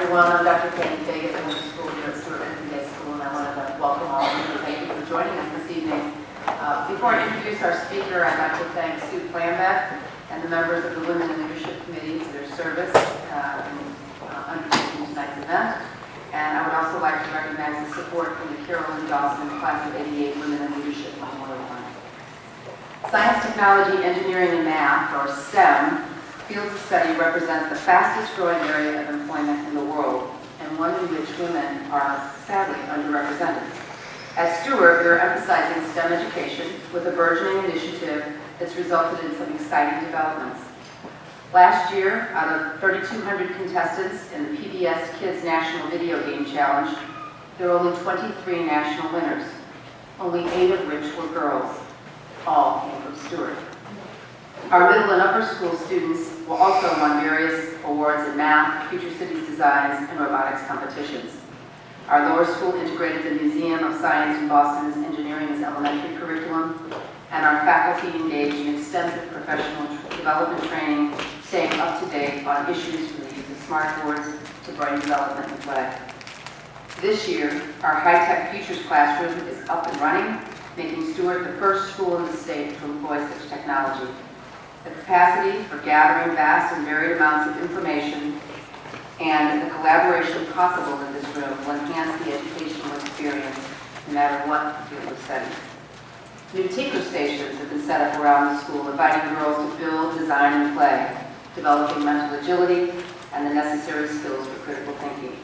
everyone. I'm Dr. Katie Fagan from the school here at Stuart Country Day School, and I wanted to welcome all of you. Thank you for joining us this evening. Before I introduce our speaker, I'd like to thank Sue Plambeth and the members of the Women in Leadership Committee for their service in undertaking tonight's event. And I would also like to recognize the support from the Carolyn Dawson Class of '88 Women in Leadership Memorial Fund. Science, technology, engineering, and math, or STEM, fields of study represent the fastest growing area of employment in the world, and one in which women are sadly underrepresented. At Stuart, we are emphasizing STEM education with a burgeoning initiative that's resulted in some exciting developments. Last year, out of 3,200 contestants in the PBS Kids National Video Game Challenge, there were only 23 national winners, only 8 of which were girls. All came from Stuart. Our middle and upper school students will also won various awards in math, future cities designs, and robotics competitions. Our lower school integrated the Museum of Science in Boston's Engineering's elementary curriculum, and our faculty engaged in extensive professional development training, staying up to date on issues from the use of smartboards to brain development and play. This year, our high-tech futures classroom is up and running, making Stuart the first school in the state to employ such technology. The capacity for gathering vast and varied amounts of information and the collaboration possible in this room will enhance the educational experience no matter what the field of study. New tinker stations have been set up around the school, inviting girls to build, design, and play, developing mental agility and the necessary skills for critical thinking.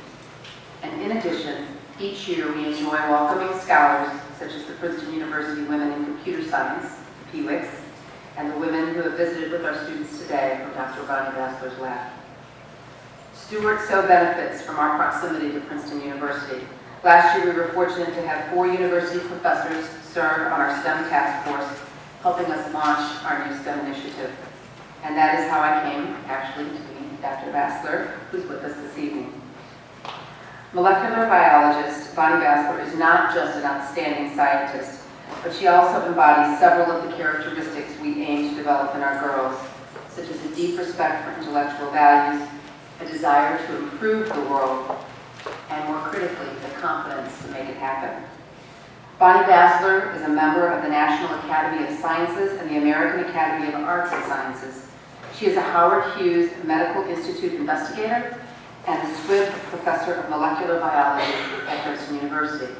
And in addition, each year we enjoy welcoming scholars such as the Princeton University Women in Computer Science, PWICS, and the women who have visited with our students today from Dr. Bonnie Bassler's lab. Stuart so benefits from our proximity to Princeton University. Last year we were fortunate to have 4 university professors serve on our STEM task force, helping us launch our new STEM initiative. And that is how I came, actually, to meet Dr. Bassler, who's with us this evening. Molecular biologist Bonnie Bassler is not just an outstanding scientist, but she also embodies several of the characteristics we aim to develop in our girls, such as a deep respect for intellectual values, a desire to improve the world, and more critically, the confidence to make it happen. Bonnie Bassler is a member of the National Academy of Sciences and the American Academy of Arts and Sciences. She is a Howard Hughes Medical Institute investigator and a Squibb Professor of Molecular Biology at Princeton University.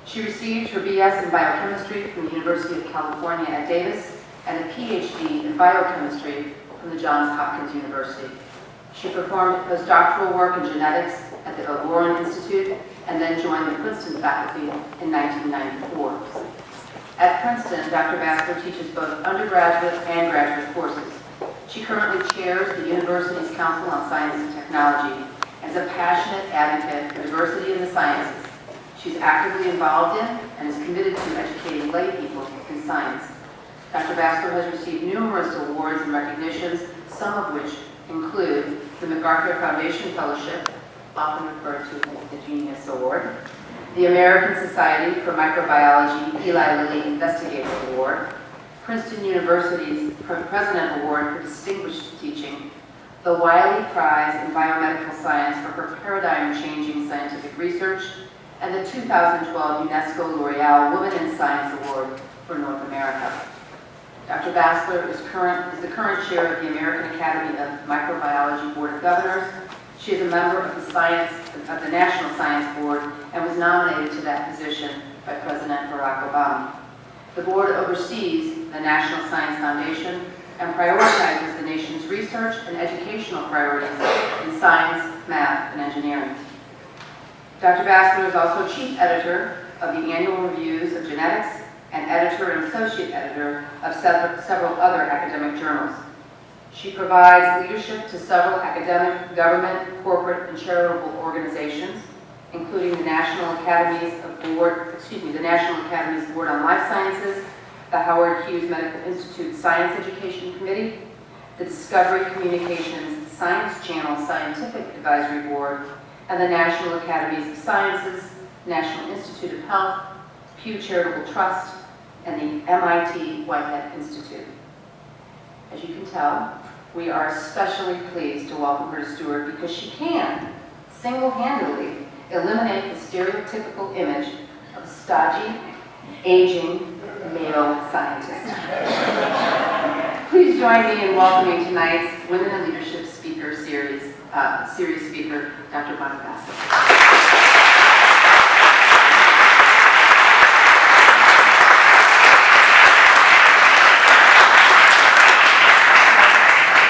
She received her BS in biochemistry from the University of California at Davis and a PhD in biochemistry from the Johns Hopkins University. She performed postdoctoral work in genetics at the O'Loran Institute and then joined the Princeton faculty in 1994. At Princeton, Dr. Bassler teaches both undergraduate and graduate courses. She currently chairs the university's Council on Science and Technology as a passionate advocate for diversity in the sciences. She's actively involved in and is committed to educating lay people in science. Dr. Bassler has received numerous awards and recognitions, some of which include the MacArthur Foundation Fellowship, often referred to as the Genius Award, the American Society for Microbiology Eli Lilly Investigator Award, Princeton University's President Award for Distinguished Teaching, the Wiley Prize in Biomedical Science for her paradigm-changing scientific research, and the 2012 UNESCO L'Oreal Women in Science Award for North America. Dr. Bassler is the current chair of the American Academy of Microbiology Board of Governors. She is a member of the National Science Board and was nominated to that position by President Barack Obama. The board oversees the National Science Foundation and prioritizes the nation's research and educational priorities in science, math, and engineering. Dr. Bassler is also chief editor of the annual reviews of genetics and editor and associate editor of several other academic journals. She provides leadership to several academic, government, corporate, and charitable organizations, including the National Academies Board on Life Sciences, the Howard Hughes Medical Institute Science Education Committee, the Discovery Communications Science Channel Scientific Advisory Board, and the National Academies of Sciences, National Institute of Health, Pew Charitable Trust, and the MIT Whitehead Institute. As you can tell, we are especially pleased to welcome her to Stuart because she can, single-handedly eliminate the stereotypical image of a stodgy, aging male scientist. Please join me in welcoming tonight's Women in Leadership Speaker Series speaker, Dr. Bassler.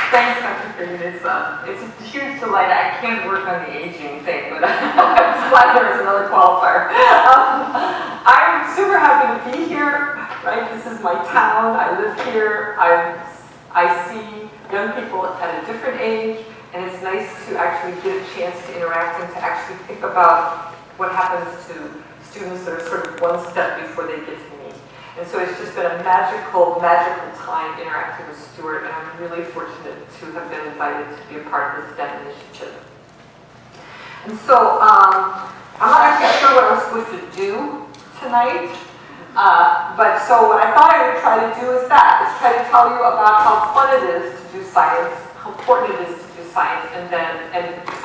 Thanks, Dr. Freeman. It's a huge delight. I can't work on the aging thing, but I'm glad there's another qualifier. I'm super happy to be here, right? This is my town. I live here. I see young people at a different age, and it's nice to actually get a chance to interact and to actually think about what happens to students that are sort of one step before they get to me. And so it's just been a magical, magical time interacting with Stuart, and I'm really fortunate to have been invited to be a part of this STEM initiative. And so I'm not actually sure what I was supposed to do tonight, but so what I thought I would try to do is try to tell you about how fun it is to do science, how important it is to do science, and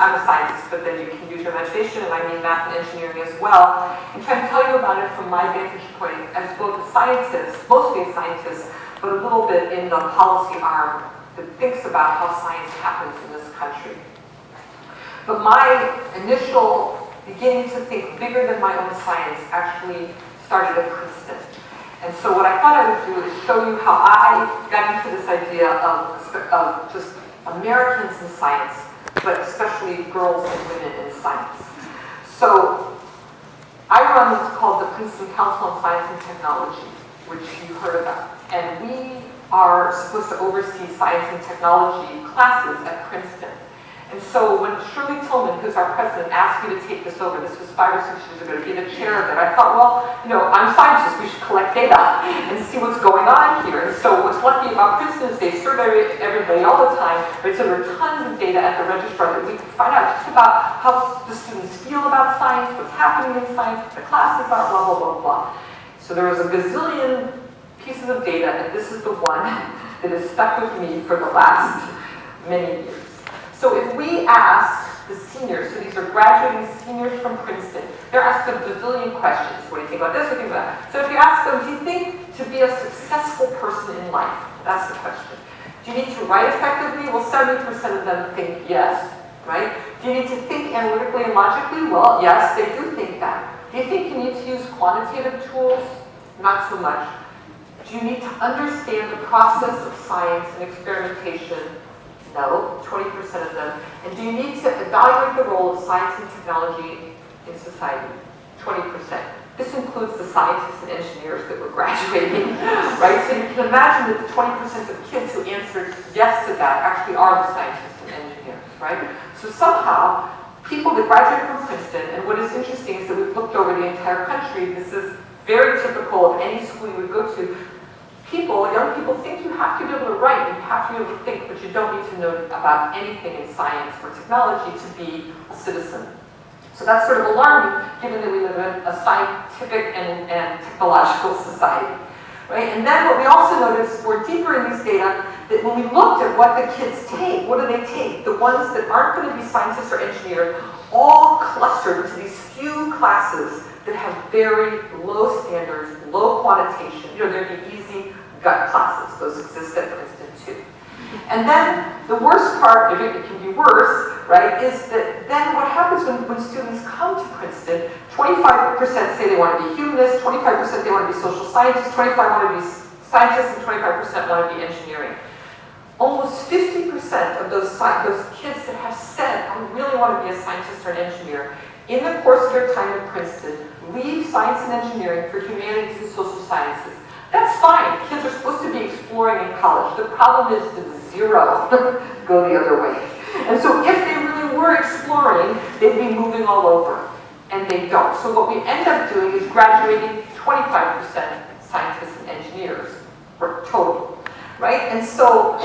I'm a scientist, but then you can use your imagination, and I mean math and engineering as well, and try to tell you about it from my vantage point as both a scientist, mostly a scientist, but a little bit in the policy arm that thinks about how science happens in this country. But my initial beginning to think bigger than my own science actually started at Princeton. And so what I thought I would do is show you how I got into this idea of just Americans in science, but especially girls and women in science. So I run what's called the Princeton Council on Science and Technology, which you heard about. And we are supposed to oversee science and technology classes at Princeton. And so when Shirley Tillman, who's our president, asked me to take this over, this was 5 or 6 years ago, to be the chair of it, I thought, well, I'm a scientist, we should collect data and see what's going on here. And so what's lucky about Princeton is they survey everybody all the time, right? So there are tons of data at the registrar that we can find out just about how the students feel about science, what's happening in science, what the classes are, blah, blah, blah, blah. So there was a gazillion pieces of data, and this is the one that has stuck with me for the last many years. So if we ask the seniors, so these are graduating seniors from Princeton, they're asked a bazillion questions. What do you think about this? What do you think about that? So if you ask them, do you think to be a successful person in life? That's the question. Do you need to write effectively? Well, 70% of them think yes, right? Do you need to think analytically and logically? Well, yes, they do think that. Do you think you need to use quantitative tools? Not so much. Do you need to understand the process of science and experimentation? No, 20% of them. And do you need to evaluate the role of science and technology in society? 20%. This includes the scientists and engineers that were graduating, right? So you can imagine that the 20% of kids who answered yes to that actually are the scientists and engineers, right? So somehow, people that graduate from Princeton, and what is interesting is that we've looked over the entire country, this is very typical of any school you would go to. Young people think you have to be able to write, you have to be able to think, but you don't need to know about anything in science or technology to be a citizen. So that's sort of alarming, given that we live in a scientific and technological society, right? And then what we also noticed, we're deeper in these data, that when we looked at what the kids take, what do they take? The ones that aren't going to be scientists or engineers, all clustered into these few classes that have very low standards, low quantitation. They're the easy gut classes. Those exist at Princeton too. And then the worst part, if it can be worse, right, is that then what happens when students come to Princeton, 25% say they want to be humanists, 25% they want to be social scientists, 25% want to be scientists, and 25% want to be engineering. Almost 50% of those kids that have said, I really want to be a scientist or an engineer, in the course of their time at Princeton, leave science and engineering for humanities and social sciences. That's fine. Kids are supposed to be exploring in college. The problem is that zero go the other way. And so if they really were exploring, they'd be moving all over. And they don't. So what we end up doing is graduating 25% scientists and engineers, for total. Right? And so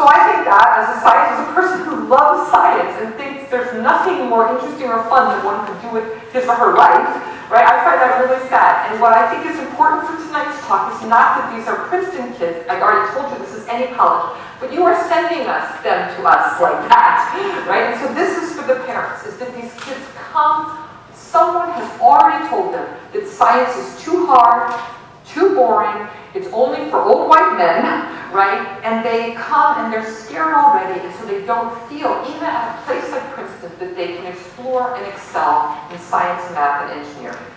I think that as a scientist, as a person who loves science and thinks there's nothing more interesting or fun than one could do with his or her life, right? I find that really sad. And what I think is important important for tonight's talk is not that these are Princeton kids. I've already told you this is any college, but you are sending them to us like that, right? And so this is for the parents, is that these kids come, someone has already told them that science is too hard, too boring, it's only for old white men, right? And they come and they're scared already, and so they don't feel, even at a place like Princeton, that they can explore and excel in science, math, and engineering.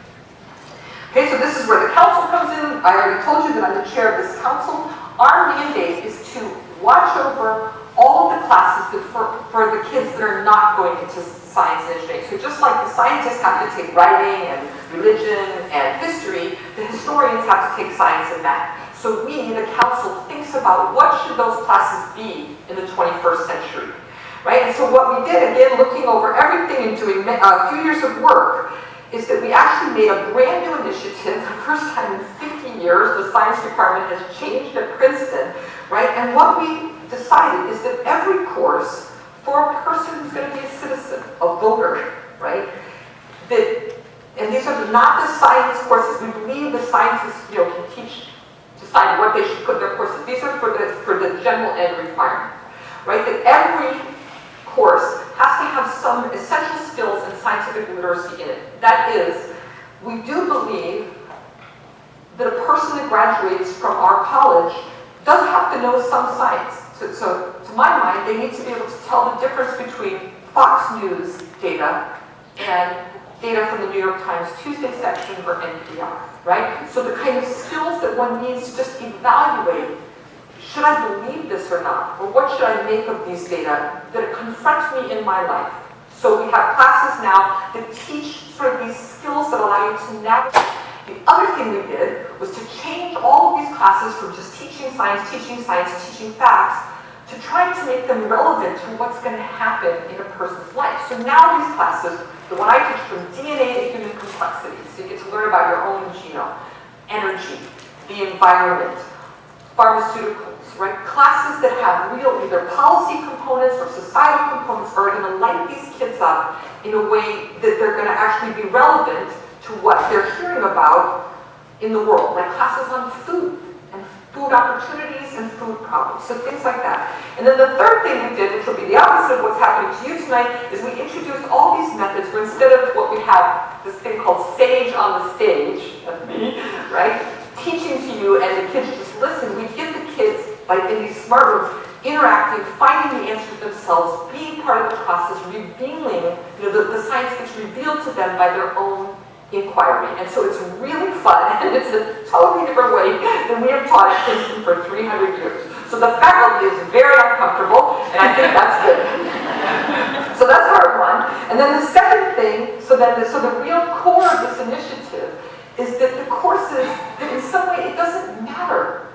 Okay, so this is where the council comes in. I already told you that I'm the chair of this council. Our mandate is to watch over all of the classes that for the kids that are not going into science and engineering. So just like the scientists have to take writing and religion and history, the historians have to take science and math. So we, the council, thinks about what should those classes be in the 21st century, right? And so what we did, again, looking over everything and doing a few years of work, is that we actually made a brand new initiative. The first time in 50 years, the science department has changed at Princeton, right? And what we decided is that every course for a person who's going to be a citizen, a voter, right? And these are not the science courses. We believe the scientists, can decide what they should put in their courses. These are for the general ed requirement, right? That every course has to have some essential skills in scientific literacy in it. That is, we do believe that a person that graduates from our college does have to know some science. So to my mind, they need to be able to tell the difference between Fox News data and data from the New York Times Tuesday section or NPR, right? So the kind of skills that one needs to just evaluate, should I believe this or not? Or what should I make of these data that confront me in my life? So we have classes now that teach sort of these skills that allow you to navigate. The other thing we did was to change all of these classes from just teaching science, teaching facts, to try to make them relevant to what's going to happen in a person's life. So now these classes, the one I teach from DNA to human complexity, so you get to learn about your own genome, energy, the environment, pharmaceuticals, right? Classes that have real either policy components or societal components are going to light these kids up in a way that they're going to actually be relevant to what they're hearing about in the world, like classes on food and food opportunities and food problems, so things like that. And then the third thing we did, which will be the opposite of what's happening to you tonight, is we introduced all these methods where instead of what we have, this thing called sage on the stage, that's me, right? Teaching to you and the kids just listen, we give the kids, like in these smart rooms, interacting, finding the answers themselves, being part of the process, revealing, the science gets revealed to them by their own inquiry. And so it's really fun, and it's a totally different way than we have taught at Princeton for 300 years. So the faculty is very uncomfortable, and I think that's good. So that's part one. And then the second thing, so the real core of this initiative is that the courses, that in some way it doesn't matter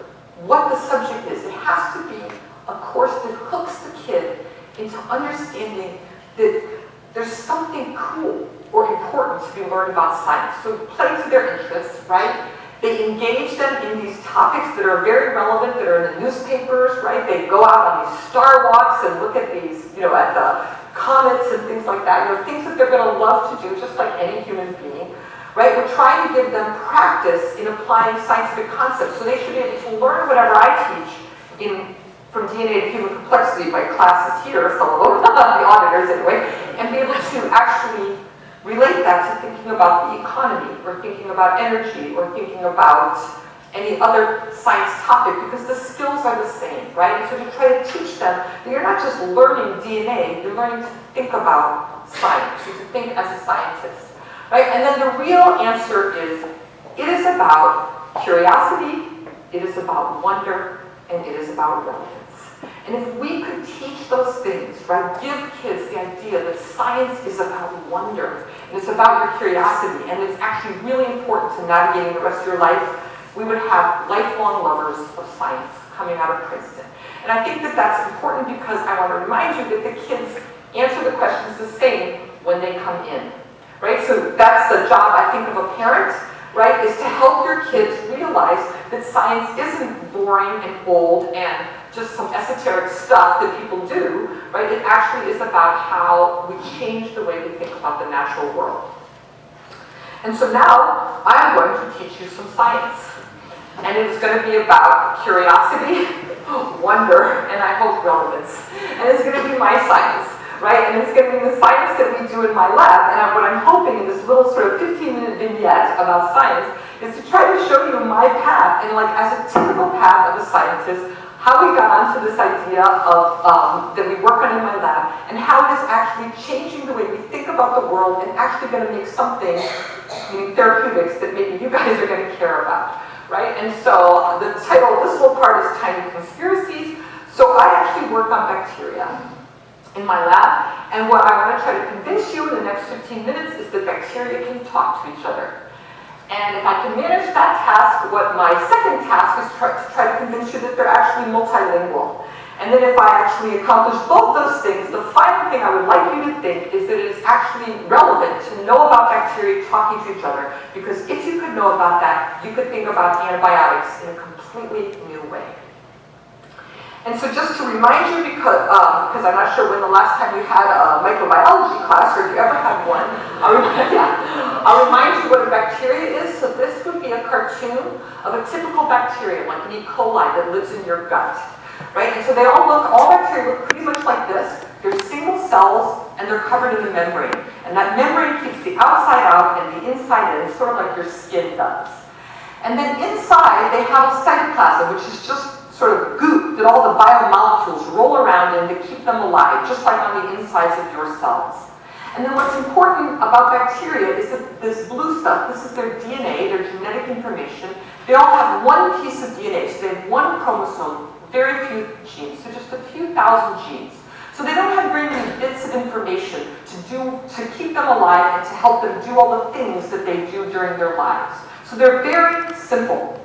what the subject is. It has to be a course that hooks the kid into understanding that there's something cool or important to be learned about science. So play to their interests, right? They engage them in these topics that are very relevant, that are in the newspapers, right? They go out on these star walks and look at these, at the comets and things like that, things that they're going to love to do, just like any human being, right? We're trying to give them practice in applying scientific concepts. So they should be able to learn whatever I teach from DNA to human complexity by classes here, some of them, the auditors anyway, and be able to actually relate that to thinking about the economy, or thinking about energy, or thinking about any other science topic, because the skills are the same, right? And so to try to teach them that you're not just learning DNA, you're learning to think about science, and to think as a scientist, right? And then the real answer is, it is about curiosity, it is about wonder, and it is about relevance. And if we could teach those things, right, give kids the idea that science is about wonder, and it's about your curiosity, and it's actually really important to navigating the rest of your life, we would have lifelong lovers of science coming out of Princeton. And I think that that's important because I want to remind you that the kids answer the questions the same when they come in, right? So that's the job, I think, of a parent, right, is to help your kids realize that science isn't boring and old and just some esoteric stuff that people do, right? It actually is about how we change the way we think about the natural world. And so now I'm going to teach you some science. And it's going to be about curiosity, wonder, and I hope relevance. And it's going to be my science, right? And it's going to be the science that we do in my lab. And what I'm hoping in this little sort of 15-minute vignette about science is to try to show you my path, and like as a typical path of a scientist, how we got onto this idea of that we work on in my lab, and how it is actually changing the way we think about the world and actually going to make something, meaning therapeutics, that maybe you guys are going to care about, right? And so the title of this little part is Tiny Conspiracies. So I actually work on bacteria in my lab, and what I want to try to convince you in the next 15 minutes is that bacteria can talk to each other. And if I can manage that task, what my second task is to try to convince you that they're actually multilingual. And then if I actually accomplish both those things, the final thing I would like you to think is that it is actually relevant to know about bacteria talking to each other. Because if you could know about that, you could think about antibiotics in a completely new way. And so just to remind you, because I'm not sure when the last time you had a microbiology class, or if you ever had one, I'll remind you what a bacteria is. So this would be a cartoon of a typical bacteria, like an E. coli that lives in your gut, right? And so all bacteria look pretty much like this. They're single cells, and they're covered in the membrane. And that membrane keeps the outside out and the inside in, sort of like your skin does. And then inside, they have a cytoplasm, which is just sort of goop that all the biomolecules roll around in to keep them alive, just like on the insides of your cells. And then what's important about bacteria is that this blue stuff, this is their DNA, their genetic information. They all have one piece of DNA, so they have one chromosome, very few genes, so just a few thousand genes. So they don't have very many bits of information to keep them alive and to help them do all the things that they do during their lives. So they're very simple.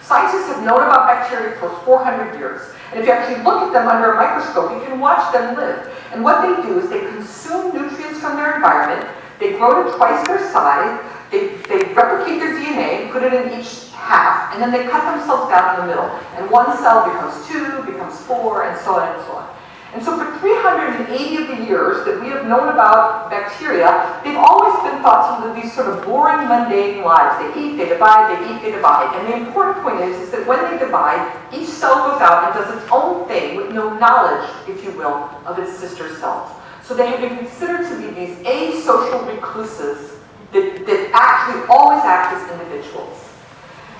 Scientists have known about bacteria for 400 years. And if you actually look at them under a microscope, you can watch them live. And what they do is they consume nutrients from their environment, they grow to twice their size, they replicate their DNA, put it in each half, and then they cut themselves down in the middle. And one cell becomes 2, becomes 4, and so on and so on. And so for 380 of the years that we have known about bacteria, they've always been thought to live these sort of boring, mundane lives. They eat, they divide, they eat, they divide. And the important point is that when they divide, each cell goes out and does its own thing with no knowledge, if you will, of its sister cells. So they have been considered to be these asocial recluses that actually always act as individuals.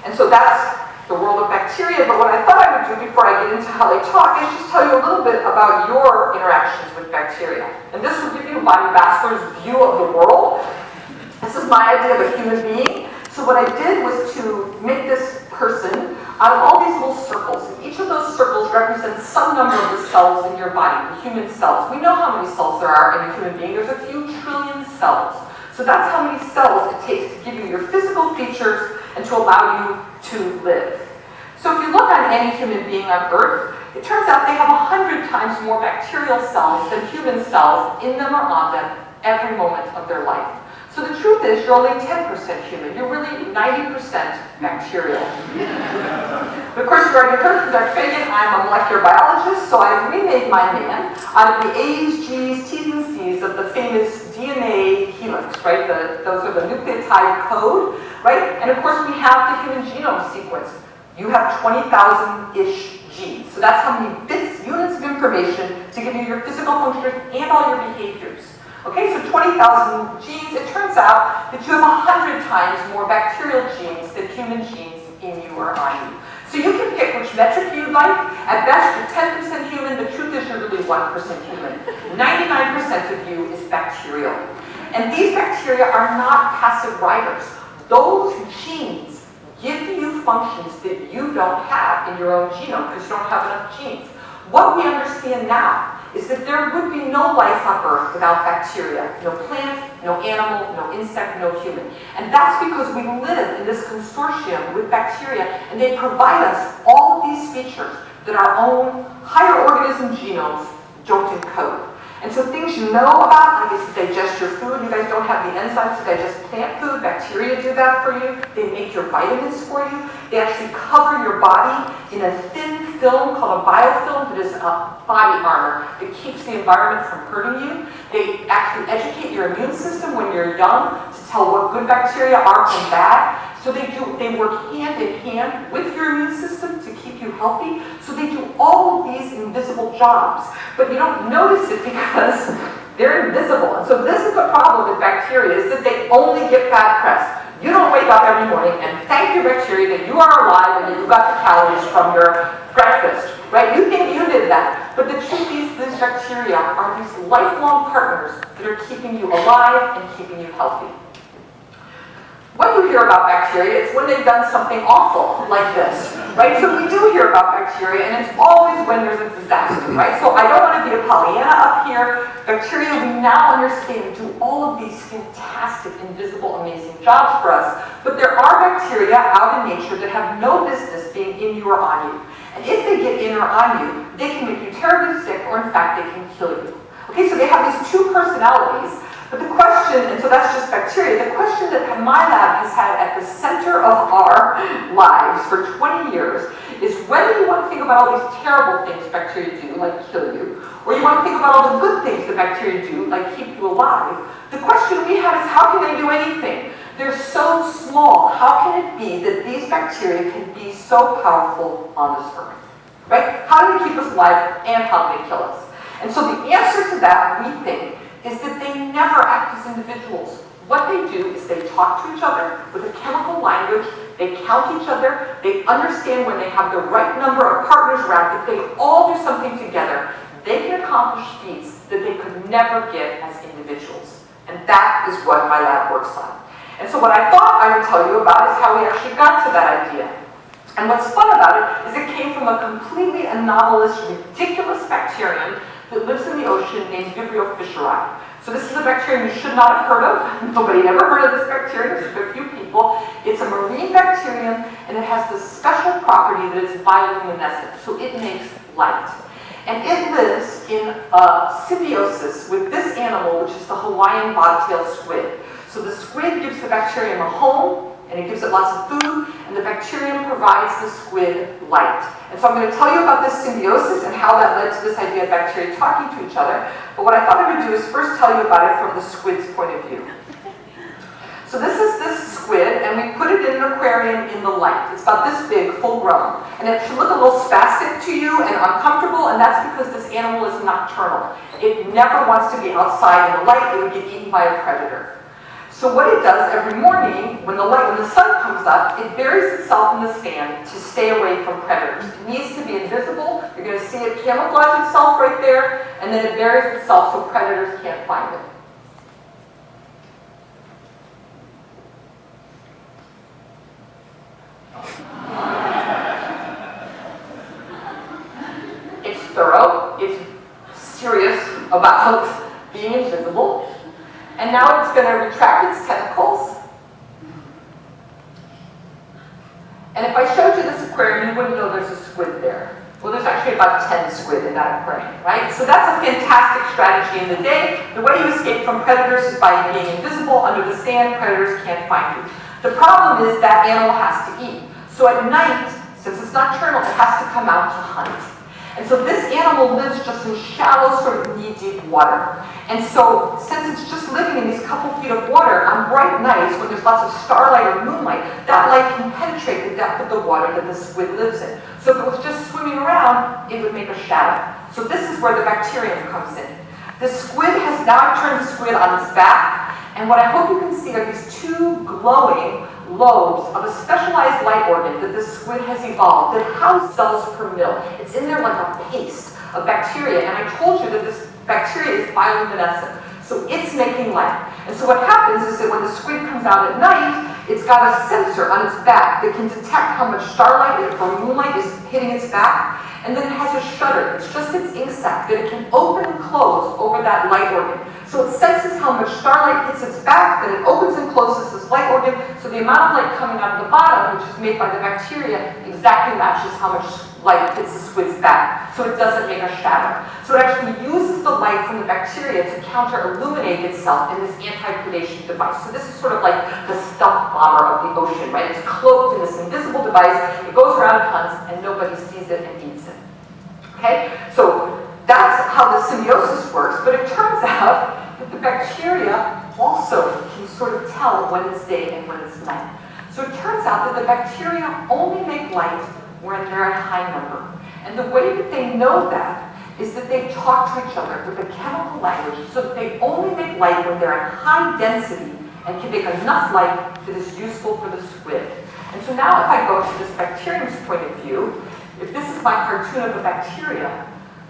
And so that's the world of bacteria, but what I thought I would do before I get into how they talk is just tell you a little bit about your interactions with bacteria. And this will give you Bassler's view of the world. This is my idea of a human being. So what I did was to make this person out of all these little circles, and each of those circles represents some number of the cells in your body, the human cells. We know how many cells there are in a human being. There's a few trillion cells. So that's how many cells it takes to give you your physical features and to allow you to live. So if you look on any human being on Earth, it turns out they have 100 times more bacterial cells than human cells in them or on them every moment of their life. So the truth is, you're only 10% human. You're really 90% bacterial. But of course, you've already heard from Dr. Fagan, I'm a molecular biologist, so I've remade my man out of the A's, G's, T's, and C's of the famous DNA helix, right? Those are the nucleotide code, right? And of course, we have the human genome sequence. You have 20,000-ish genes. So that's how many bits, units of information to give you your physical functions and all your behaviors. Okay, so 20,000 genes, it turns out that you have 100 times more bacterial genes than human genes in you or on you. So you can pick which metric you'd like. At best, you're 10% human. The truth is you're really 1% human. 99% of you is bacterial. And these bacteria are not passive riders. Those genes give you functions that you don't have in your own genome because you don't have enough genes. What we understand now is that there would be no life on Earth without bacteria. No plant, no animal, no insect, no human. And that's because we live in this consortium with bacteria, and they provide us all of these features that our own higher organism genomes don't encode. And so things you know about, like is to digest your food. You guys don't have the enzymes to digest plant food. Bacteria do that for you. They make your vitamins for you. They actually cover your body in a thin film called a biofilm that is a body armor that keeps the environment from hurting you. They actually educate your immune system when you're young to tell what good bacteria are from bad. So they work hand in hand with your immune system to keep you healthy. So they do all of these invisible jobs, but you don't notice it because they're invisible. And so this is the problem with bacteria, is that they only get bad press. You don't wake up every morning and thank your bacteria that you are alive and that you got the calories from your breakfast, right? You think you did that. But the truth is, these bacteria are these lifelong partners that are keeping you alive and keeping you healthy. When you hear about bacteria, it's when they've done something awful, like this, right? So we do hear about bacteria, and it's always when there's a disaster, right? So I don't want to be a Pollyanna up here. Bacteria, we now understand, do all of these fantastic, invisible, amazing jobs for us. But there are bacteria out in nature that have no business being in you or on you. And if they get in or on you, they can make you terribly sick, or in fact, they can kill you. Okay, so they have these two personalities. But the question, and so that's just bacteria, the question that my lab has had at the center of our lives for 20 years is whether you want to think about all these terrible things bacteria do, like kill you, or you want to think about all the good things that bacteria do, like keep you alive. The question we have is, how can they do anything? They're so small. How can it be that these bacteria can be so powerful on this earth? Right? How do they keep us alive, and how do they kill us? And so the answer to that, we think, is that they never act as individuals. What they do is they talk to each other with a chemical language, they count each other, they understand when they have the right number of partners around. If they all do something together, they can accomplish feats that they could never get as individuals. And that is what my lab works on. And so what I thought I would tell you about is how we actually got to that idea. And what's fun about it is it came from a completely anomalous, ridiculous bacterium that lives in the ocean named Vibrio fischeri. So this is a bacterium you should not have heard of. Nobody ever heard of this bacterium, just a few people. It's a marine bacterium, and it has this special property that it's bioluminescent, so it makes light. And it lives in symbiosis with this animal, which is the Hawaiian bobtail squid. So the squid gives the bacterium a home, and it gives it lots of food, and the bacterium provides the squid light. And so I'm going to tell you about this symbiosis and how that led to this idea of bacteria talking to each other. But what I thought I would do is first tell you about it from the squid's point of view. So this is this squid, and we put it in an aquarium in the light. It's about this big, full grown. And it should look a little spastic to you and uncomfortable, and that's because this animal is nocturnal. It never wants to be outside in the light. It would get eaten by a predator. So what it does every morning, when the sun comes up, it buries itself in the sand to stay away from predators. It needs to be invisible. You're going to see it camouflage itself right there, and then it buries itself so predators can't find it. It's thorough. It's serious about being invisible. And now it's going to retract its tentacles. And if I showed you this aquarium, you wouldn't know there's a squid there. Well, there's actually about 10 squid in that aquarium, right? So that's a fantastic strategy in the day. The way you escape from predators is by being invisible. Under the sand, predators can't find you. The problem is that animal has to eat. So at night, since it's nocturnal, it has to come out to hunt. And so this animal lives just in shallow, sort of knee-deep water. And so, since it's just living in these couple feet of water, on bright nights when there's lots of starlight or moonlight, that light can penetrate the depth of the water that the squid lives in. So if it was just swimming around, it would make a shadow. So this is where the bacterium comes in. The squid has now turned the squid on its back, and what I hope you can see are these two glowing lobes of a specialized light organ that the squid has evolved that house cells per mil. It's in there like a paste of bacteria, and I told you that this bacteria is bioluminescent, so it's making light. And so what happens is that when the squid comes out at night, it's got a sensor on its back that can detect how much starlight or moonlight is hitting its back, and then it has a shutter. It's just its ink sac that it can open and close over that light organ. So it senses how much starlight hits its back, then it opens and closes this light organ, so the amount of light coming out of the bottom, which is made by the bacteria, exactly matches how much light hits the squid's back, so it doesn't make a shadow. So it actually uses the light from the bacteria to counter-illuminate itself in this anti-predation device. So this is sort of like the stealth bomber of the ocean, right? It's cloaked in this invisible device, it goes around and hunts, and nobody sees it and eats it. Okay? So that's how the symbiosis works, but it turns out that the bacteria also can sort of tell when it's day and when it's night. So it turns out that the bacteria only make light when they're at high number. And the way that they know that is that they talk to each other with a chemical language, so that they only make light when they're at high density and can make enough light that is useful for the squid. And so now if I go to this bacterium's point of view, if this is my cartoon of a bacteria,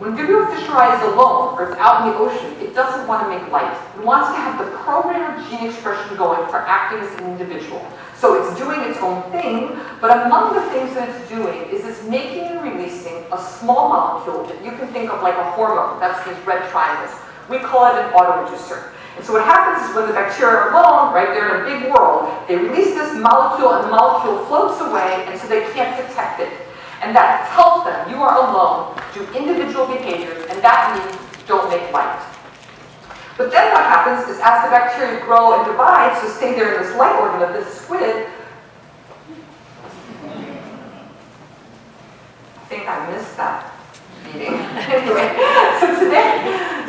when Vibrio fischeri is alone, or it's out in the ocean, it doesn't want to make light. It wants to have the program of gene expression going for acting as an individual. So it's doing its own thing, but among the things that it's doing is it's making and releasing a small molecule that you can think of like a hormone. That's these red triangles. We call it an autoreducer. And so what happens is when the bacteria are alone, right, they're in a big world, they release this molecule and the molecule floats away, and so they can't detect it. And that tells them, you are alone, do individual behaviors, and that means don't make light. But then what happens is as the bacteria grow and divide, so say they're in this light organ of this squid, I think I missed that meeting. Anyway,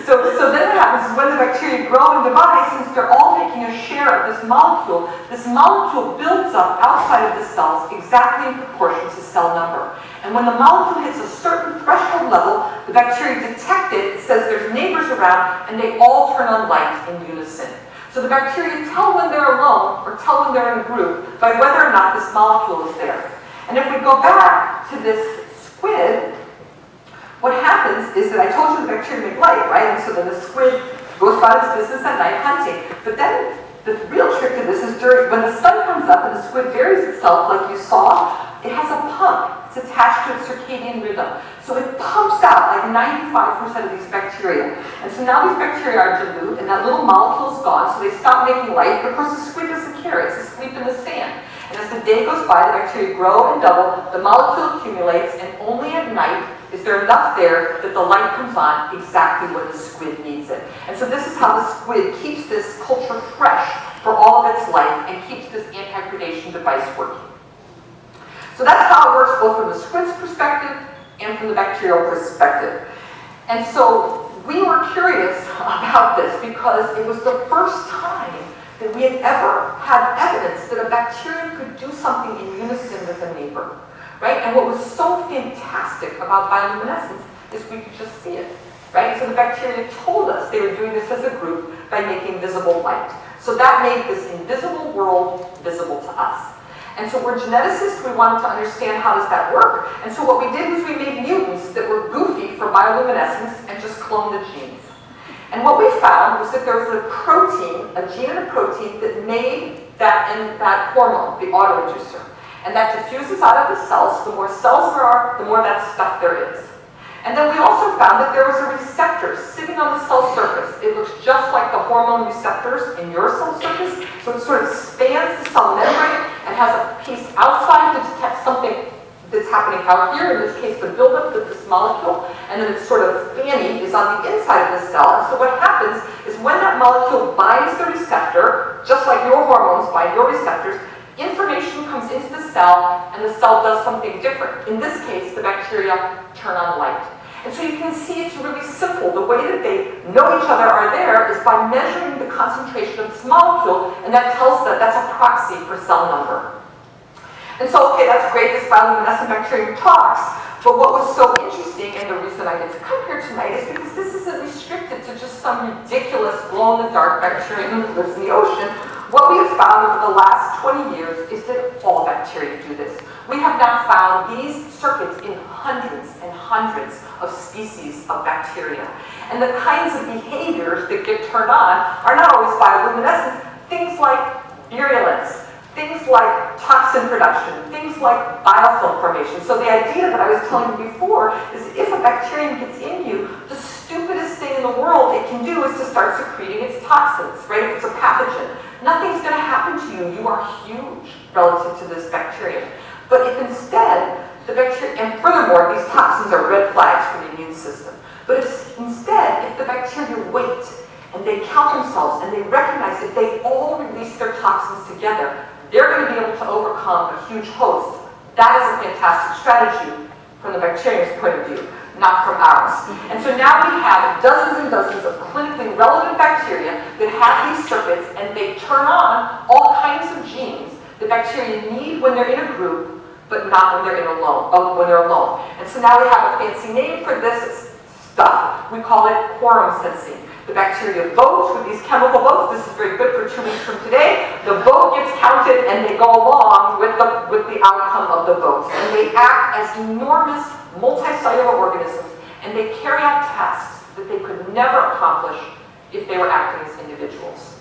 so then what happens is when the bacteria grow and divide, since they're all making a share of this molecule builds up outside of the cells exactly in proportion to cell number. And when the molecule hits a certain threshold level, the bacteria detect it, says there's neighbors around, and they all turn on light in unison. So the bacteria tell when they're alone or tell when they're in a group by whether or not this molecule is there. And if we go back to this squid, what happens is that I told you the bacteria make light, right? And so then the squid goes about its business at night hunting. But then the real trick to this is when the sun comes up and the squid buries itself, like you saw, it has a pump. It's attached to its circadian rhythm. So it pumps out like 95% of these bacteria. And so now these bacteria are dilute, and that little molecule is gone, so they stop making light. But of course, the squid doesn't care. It's asleep in the sand. And as the day goes by, the bacteria grow and double, the molecule accumulates, and only at night is there enough there that the light comes on exactly when the squid needs it. And so this is how the squid keeps this culture fresh for all of its life and keeps this anti-predation device working. So that's how it works both from the squid's perspective and from the bacterial perspective. And so we were curious about this because it was the first time that we had ever had evidence that a bacterium could do something in unison with a neighbor. Right? And what was so fantastic about bioluminescence is we could just see it. Right? So the bacteria told us they were doing this as a group by making visible light. So that made this invisible world visible to us. And so we're geneticists, we wanted to understand how does that work. And so what we did was we made mutants that were goofy for bioluminescence and just cloned the genes. And what we found was that there was a protein, a gene and a protein that made that hormone, the autoreducer. And that diffuses out of the cells. The more cells there are, the more that stuff there is. And then we also found that there was a receptor sitting on the cell surface. It looks just like the hormone receptors in your cell surface. So it sort of spans the cell membrane and has a piece outside to detect something that's happening out here, in this case the buildup of this molecule, and then its sort of fanny is on the inside of the cell. And so what happens is when that molecule binds the receptor, just like your hormones bind your receptors, information comes into the cell, and the cell does something different. In this case, the bacteria turn on light. And so you can see it's really simple. The way that they know each other are there is by measuring the concentration of this molecule, and that tells them that's a proxy for cell number. And so, okay, that's great, this bioluminescent bacterium talks, but what was so interesting, and the reason I get to come here tonight, is because this isn't restricted to just some ridiculous glow-in-the-dark bacterium that lives in the ocean. What we have found over the last 20 years is that all bacteria do this. We have now found these circuits in hundreds and hundreds of species of bacteria. And the kinds of behaviors that get turned on are not always bioluminescent. Things like virulence, things like toxin production, things like biofilm formation. So the idea that I was telling you before is if a bacterium gets in you, the stupidest thing in the world it can do is to start secreting its toxins, right? If it's a pathogen. Nothing's going to happen to you. You are huge relative to this bacterium. But if instead, the bacteria, and furthermore, these toxins are red flags for the immune system. But if the bacteria wait, and they count themselves, and they recognize that they all release their toxins together, they're going to be able to overcome a huge host. That is a fantastic strategy from the bacterium's point of view. not from ours. And so now we have dozens and dozens of clinically relevant bacteria that have these circuits, and they turn on all kinds of genes that bacteria need when they're in a group, but not when they're alone. And so now we have a fancy name for this stuff. We call it quorum sensing. The bacteria vote with these chemical votes. This is very good for 2 weeks from today. The vote gets counted and they go along with the outcome of the votes. And they act as enormous multicellular organisms, and they carry out tasks that they could never accomplish if they were acting as individuals.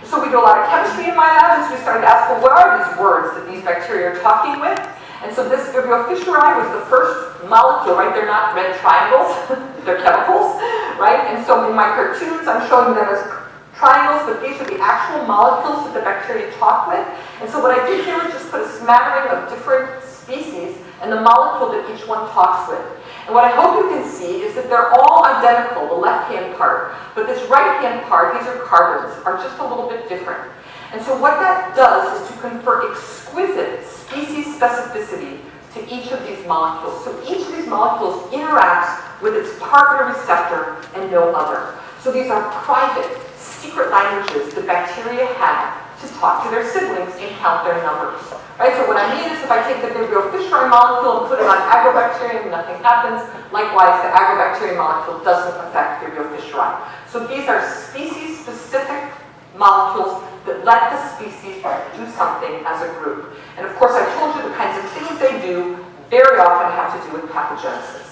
So we do a lot of chemistry in my lab, and so we started to ask, well, what are these words that these bacteria are talking with? And so this Vibrio fischeri was the first molecule, right? They're not red triangles, they're chemicals, right? And so in my cartoons, I'm showing them as triangles, but these are the actual molecules that the bacteria talk with. And so what I did here was just put a smattering of different species and the molecule that each one talks with. And what I hope you can see is that they're all identical, the left-hand part, but this right-hand part, these are carbons, are just a little bit different. And so what that does is to confer exquisite species specificity to each of these molecules. So each of these molecules interacts with its partner receptor and no other. So these are private, secret languages that bacteria have to talk to their siblings and count their numbers. Right? So what I mean is if I take the Vibrio fischeri molecule and put it on agrobacterium, nothing happens. Likewise, the agrobacterium molecule doesn't affect Vibrio fischeri. So these are species-specific molecules that let the species do something as a group. And of course, I told you the kinds of things they do very often have to do with pathogenesis.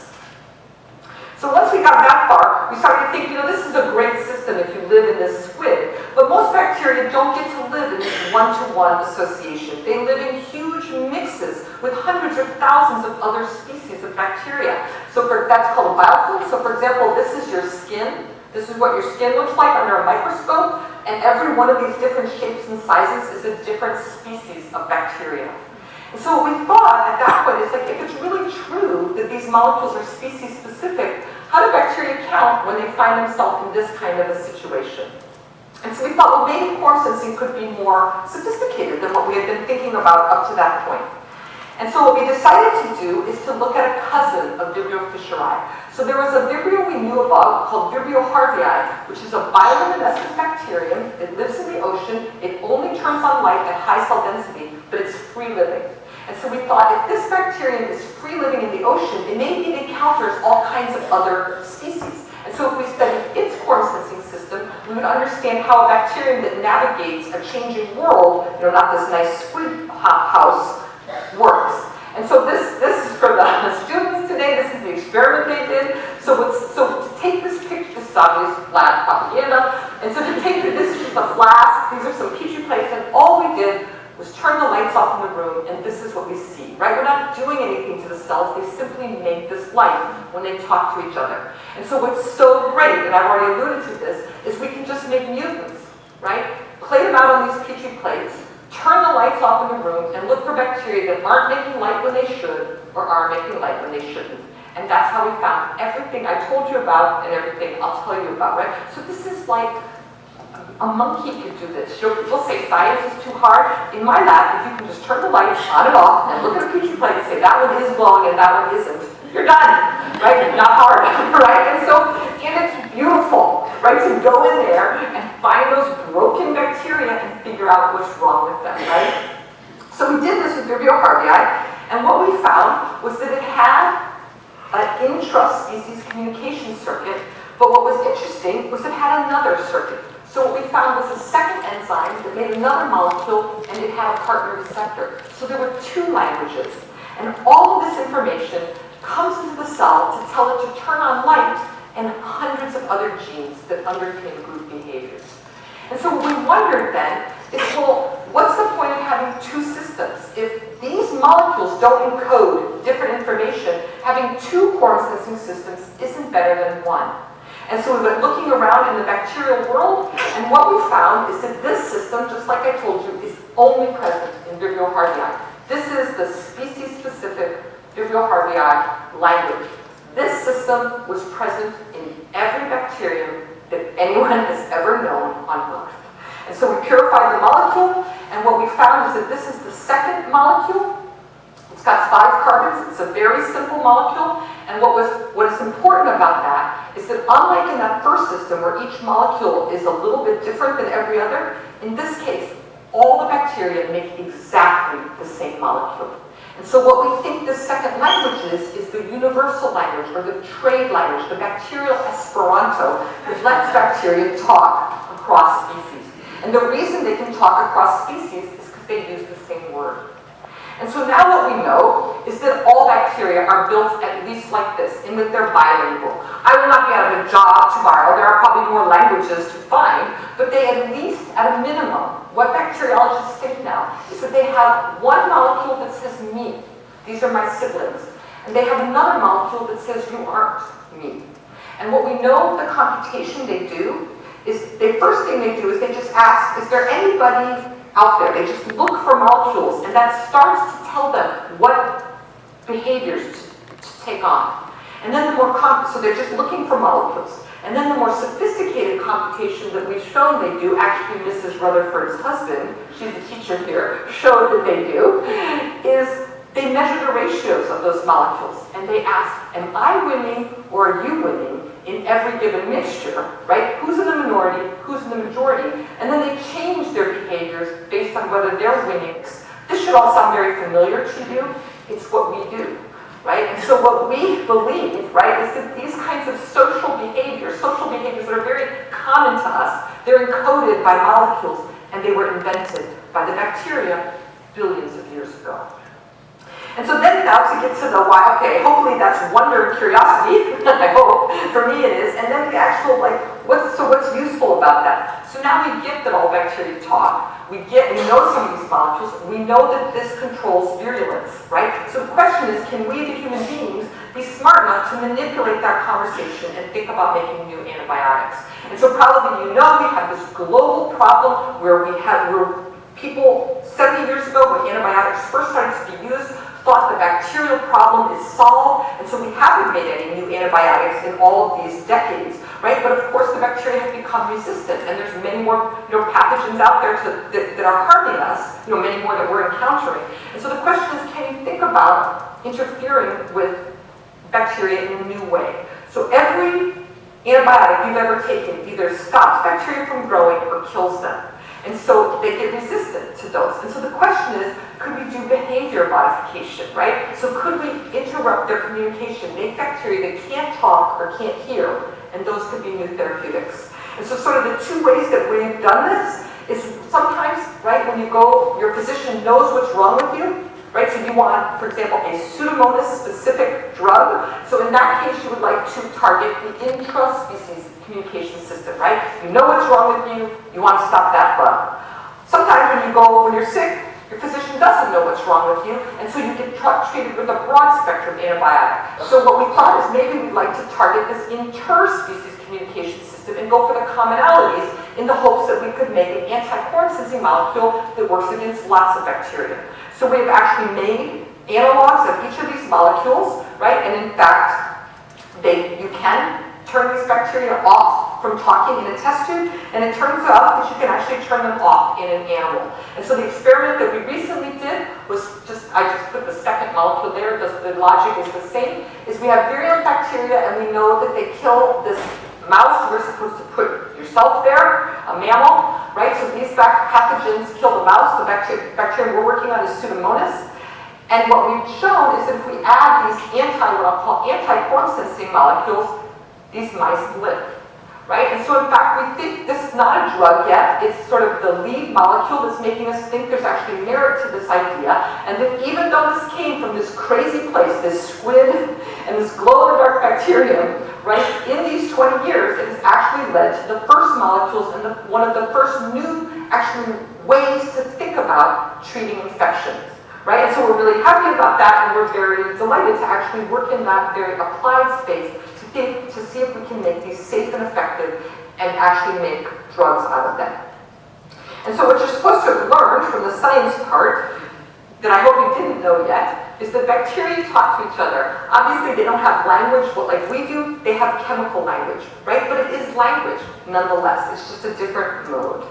So once we got that far, we started to think, this is a great system if you live in this squid. But most bacteria don't get to live in this one-to-one association. They live in huge mixes with hundreds or thousands of other species of bacteria. So that's called a biofilm. So for example, this is your skin. This is what your skin looks like under a microscope. And every one of these different shapes and sizes is a different species of bacteria. And so what we thought at that point is like, if it's really true that these molecules are species specific, how do bacteria count when they find themselves in this kind of a situation? And so we thought, well, maybe quorum sensing could be more sophisticated than what we had been thinking about up to that point. And so what we decided to do is to look at a cousin of Vibrio fischeri. So there was a Vibrio we knew about called Vibrio harvii, which is a bioluminescent bacterium. It lives in the ocean. It only turns on light at high cell density, but it's free living. And so we thought if this bacterium is free living in the ocean, it maybe it encounters all kinds of other species. And so if we studied its quorum sensing system, we would understand how a bacterium that navigates a changing world, not this nice squid house, works. And so this is for the students today. This is the experiment they did. So to take this picture, this is obvious lab propaganda. And so to take this is just a flask. These are some Petri plates, and all we did was turn the lights off in the room, and this is what we see, right? We're not doing anything to the cells. They simply make this light when they talk to each other. And so what's so great, and I've already alluded to this, is we can just make mutants, right? Play them out on these Petri plates, turn the lights off in the room, and look for bacteria that aren't making light when they should or are making light when they shouldn't. And that's how we found everything I told you about and everything I'll tell you about, right? So this is like a monkey could do this. People say science is too hard. In my lab, if you can just turn the lights on and off and look at a Petri plate and say that one is glowing and that one isn't, you're done, right? Not hard, right? And it's beautiful, right? To go in there and find those broken bacteria and figure out what's wrong with them, right? So we did this with Vibrio harvii, and what we found was that it had an intra-species communication circuit, but what was interesting was it had another circuit. So what we found was a second enzyme that made another molecule, and it had a partner receptor. So there were two languages. And all of this information comes into the cell to tell it to turn on light and hundreds of other genes that underpin group behaviors. And so what we wondered then is, well, what's the point of having two systems? If these molecules don't encode different information, having two quorum sensing systems isn't better than one. And so we went looking around in the bacterial world, and what we found is that this system, just like I told you, is only present in Vibrio harvii. This is the species-specific Vibrio harvii language. This system was present in every bacterium that anyone has ever known on Earth. And so we purified the molecule, and what we found is that this is the second molecule. It's It's got 5 carbons. It's a very simple molecule. And what is important about that is that unlike in that first system where each molecule is a little bit different than every other, in this case, all the bacteria make exactly the same molecule. And so what we think this second language is the universal language, or the trade language, the bacterial Esperanto that lets bacteria talk across species. And the reason they can talk across species is because they use the same word. And so now what we know is that all bacteria are built at least like this, in that they're bilingual. I will not be out of a job tomorrow. There are probably more languages to find, but they at least, at a minimum, what bacteriologists think now is that they have one molecule that says me. These are my siblings. And they have another molecule that says you aren't me. And what we know the computation they do is the first thing they do is they just ask, is there anybody out there? They just look for molecules, and that starts to tell them what behaviors to take on. And then the more so they're just looking for molecules. And then the more sophisticated computation that we've shown they do, actually Mrs. Rutherford's husband, she's a teacher here, showed that they do, is they measure the ratios of those molecules. And they ask, am I winning or are you winning in every given mixture, right? Who's in the minority, who's in the majority? And then they change their behaviors based on whether they're winning. This should all sound very familiar to you. It's what we do, right? And so what we believe, right, is that these kinds of social behaviors that are very common to us, they're encoded by molecules, and they were invented by the bacteria billions of years ago. And so then now to get to the why, okay, hopefully that's wonder and curiosity, I hope, for me it is, and then the actual, like, what's useful about that? So now we get that all bacteria talk, we know some of these molecules, we know that this controls virulence, right? So the question is, can we, the human beings, be smart enough to manipulate that conversation and think about making new antibiotics? And so probably you know we have this global problem where people 70 years ago when antibiotics first started to be used, thought the bacterial problem is solved, and so we haven't made any new antibiotics in all of these decades, right? But of course the bacteria have become resistant, and there's many more pathogens out there that are harming us, many more that we're encountering. And so the question is, can you think about interfering with bacteria in a new way? So every antibiotic you've ever taken either stops bacteria from growing or kills them. And so they get resistant to those. And so the question is, could we do behavior modification, right? So could we interrupt their communication, make bacteria that can't talk or can't hear, and those could be new therapeutics. And so sort of the two ways that we've done this is sometimes, right, when you go, your physician knows what's wrong with you, right? So you want, for example, a Pseudomonas-specific drug. So in that case, you would like to target the intra-species communication system, right? You know what's wrong with you, you want to stop that bug. Sometimes when you're sick, your physician doesn't know what's wrong with you, and so you get treated with a broad spectrum antibiotic. So what we thought is maybe we'd like to target this interspecies communication system and go for the commonalities in the hopes that we could make an anti-quorum sensing molecule that works against lots of bacteria. So we've actually made analogs of each of these molecules, right? And in fact, you can turn these bacteria off from talking in a test tube, and it turns out that you can actually turn them off in an animal. And so the experiment that we recently did was I just put the second molecule there, the logic is the same, is we have virulent bacteria and we know that they kill this mouse. We're supposed to put yourself there, a mammal, right? So these pathogens kill the mouse. The bacteria we're working on is Pseudomonas. And what we've shown is that if we add these what I'll call anti-quorum sensing molecules, these mice live, right? And so in fact, we think this is not a drug yet. It's sort of the lead molecule that's making us think there's actually merit to this idea. And that even though this came from this crazy place, this squid and this glow-in-the-dark bacterium, right, in these 20 years, it has actually led to the first molecules and one of the first new, actually, ways to think about treating infections. Right? And so we're really happy about that, and we're very delighted to actually work in that very applied space to see if we can make these safe and effective and actually make drugs out of them. And so what you're supposed to have learned from the science part, that I hope you didn't know yet, is that bacteria talk to each other. Obviously they don't have language like we do, they have chemical language, right? But it is language nonetheless, it's just a different mode.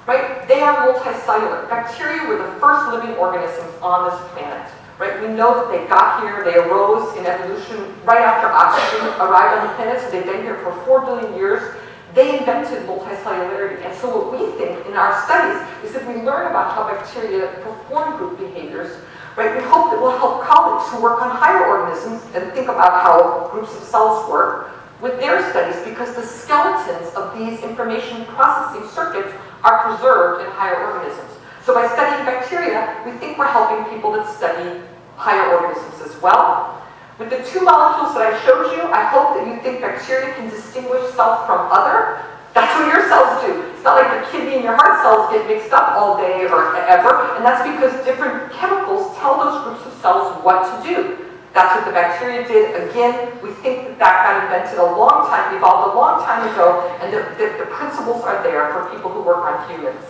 Right? They are multicellular. Bacteria were the first living organisms on this planet. right? We know that they got here, they arose in evolution right after oxygen arrived on the planet, so they've been here for 4 billion years. They invented multicellularity, and so what we think in our studies is that we learn about how bacteria perform group behaviors, right? We hope that will help colleagues who work on higher organisms and think about how groups of cells work with their studies, because the skeletons of these information processing circuits are preserved in higher organisms. So by studying bacteria, we think we're helping people that study higher organisms as well. With the 2 molecules that I showed you, I hope that you think bacteria can distinguish self from other. That's what your cells do. It's not like your kidney and your heart cells get mixed up all day or ever, and that's because different chemicals tell those groups of cells what to do. That's what the bacteria did. Again, we think that that got invented a long time, evolved a long time ago, and the principles are there for people who work on humans.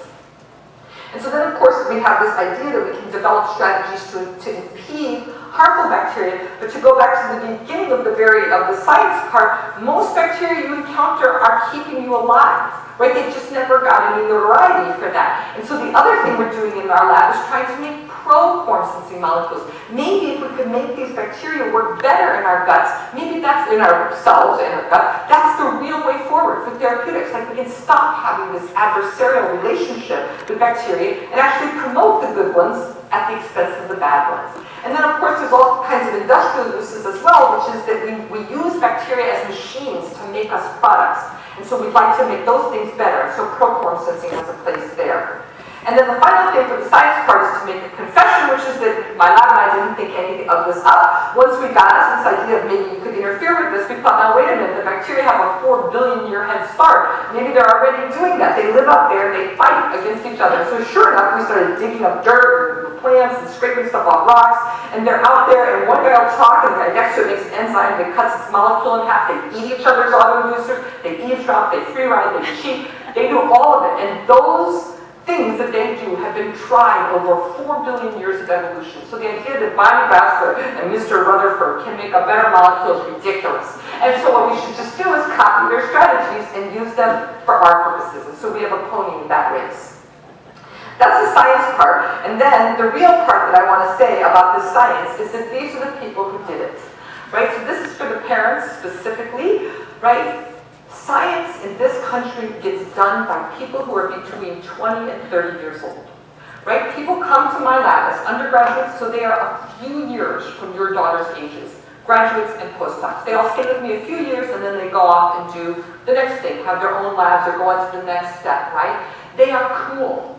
And so then, of course, we have this idea that we can develop strategies to impede harmful bacteria. But to go back to the beginning of the science part, most bacteria you encounter are keeping you alive, right? They just never got any notoriety for that. And so the other thing we're doing in our lab is trying to make proform sensing molecules. Maybe if we could make these bacteria work better in our guts, maybe that's in our cells, in our gut, that's the real way forward for therapeutics. Like we can stop having this adversarial relationship with bacteria and actually promote the good ones at the expense of the bad ones. And then of course there's all kinds of industrial uses as well, which is that we use bacteria as machines to make us products. And so we'd like to make those things better. So proform sensing has a place there. And then the final thing for the science part is to make a confession, which is that my lab and I didn't think anything of this up. Once we got us this idea of maybe you could interfere with this, we thought, now wait a minute, the bacteria have a 4 billion year head start. Maybe they're already doing that. They live up there and they fight against each other. So sure enough, we started digging up dirt and plants and scraping stuff off rocks, and they're out there, and one guy will talk, and the guy next to it makes an enzyme that cuts its molecule in half. They eat each other's autoinducers, they eavesdrop, they free ride, they cheat, they do all of it. And those things that they do have been tried over 4 billion years of evolution. So the idea that Bonnie Bassler and Mr. Rutherford can make a better molecule is ridiculous. And so what we should just do is copy their strategies and use them for our purposes. And so we have a pony in that race. That's the science part. And then the real part that I want to say about this science is that these are the people who did it. Right? So this is for the parents specifically, right? Science in this country gets done by people who are between 20 and 30 years old. Right? People come to my lab as undergraduates, so they are a few years from your daughter's ages. Graduates and postdocs. They all stay with me a few years and then they go off and do the next thing, have their own labs or go on to the next step, right? They are cool.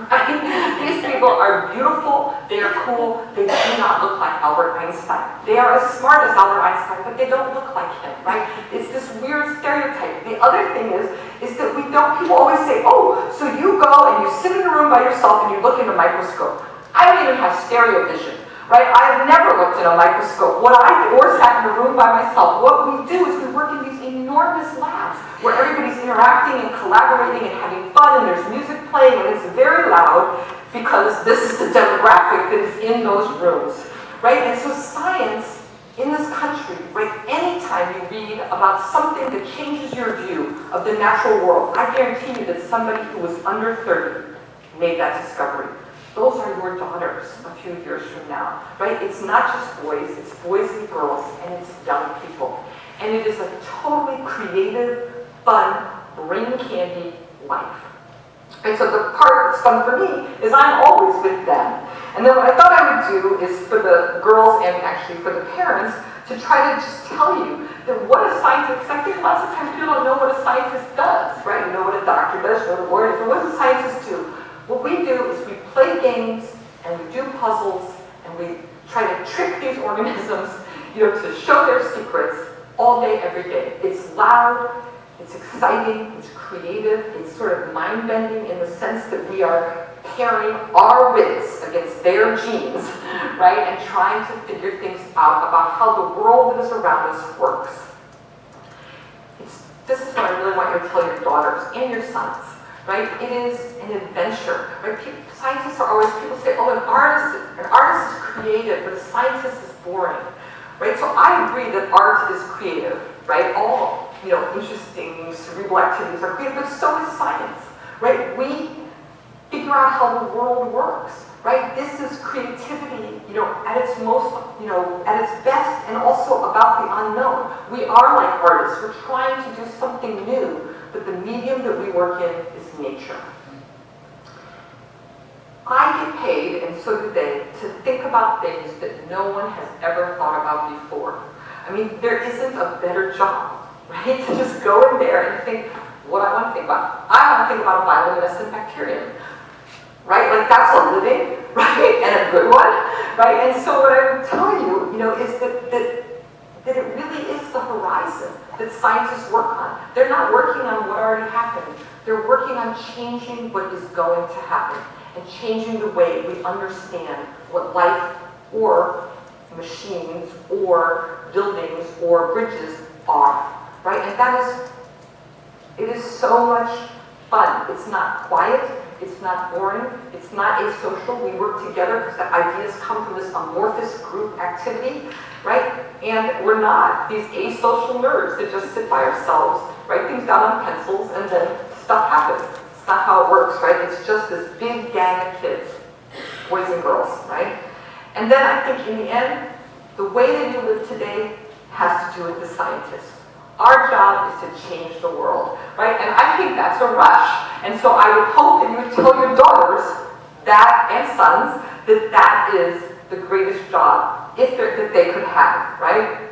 Right? These people are beautiful, they are cool, they do not look like Albert Einstein. They are as smart as Albert Einstein, but they don't look like him, right? It's this weird stereotype. The other thing is that people always say, oh, so you go and you sit in a room by yourself and you look in a microscope. I don't even have stereo vision, right? I've never looked in a microscope. Or sat in a room by myself. What we do is we work in these enormous labs where everybody's interacting and collaborating and having fun, and there's music playing, and it's very loud because this is the demographic that is in those rooms, right? And so science in this country, right, anytime you read about something that changes your view of the natural world, I guarantee you that somebody who was under 30 made that discovery. Those are your daughters a few years from now, right? It's not just boys, it's boys and girls, and it's young people. And it is a totally creative, fun, brain candy life. And so the part that's fun for me is I'm always with them. And then what I thought I would do is for the girls and actually for the parents to try to just tell you that what a scientist, because I think lots of times people don't know what a scientist does, right? You know what a doctor does, you know what a lawyer does, but what does a scientist do? What we do is we play games and we do puzzles and we try to trick these organisms, to show their secrets all day, every day. It's loud, it's exciting, it's creative, it's sort of mind-bending in the sense that we are pairing our wits against their genes, right? And trying to figure things out about how the world that is around us works. This is what I really want you to tell your daughters and your sons. Right? It is an adventure. Right? Scientists are always, people say, oh, an artist is creative, but a scientist is boring. Right? So I agree that art is creative, right? All, interesting, cerebral activities are creative, but so is science. Right? We figure out how the world works. right? This is creativity, at its most, at its best, and also about the unknown. We are like artists. We're trying to do something new, but the medium that we work in is nature. I get paid, and so do they, to think about things that no one has ever thought about before. I mean, there isn't a better job, right? To just go in there and think what I want to think about. I want to think about a bioluminescent bacterium, right? Like that's a living, right? And a good one, right? And so what I would tell you, is that it really is the horizon that scientists work on. They're not working on what already happened. They're working on changing what is going to happen and changing the way we understand what life or machines or buildings or bridges are, right? And it is so much fun. It's not quiet, it's not boring, it's not asocial. We work together because the ideas come from this amorphous group activity, right? And we're not these asocial nerds that just sit by ourselves, write things down on pencils, and then stuff happens. It's not how it works, right? It's just this big gang of kids, boys and girls, right? And then I think in the end, the way that you live today has to do with the scientists. Our job is to change the world, right? And I think that's a rush. And so I would hope that you would tell your daughters and sons that is the greatest job that they could have, right?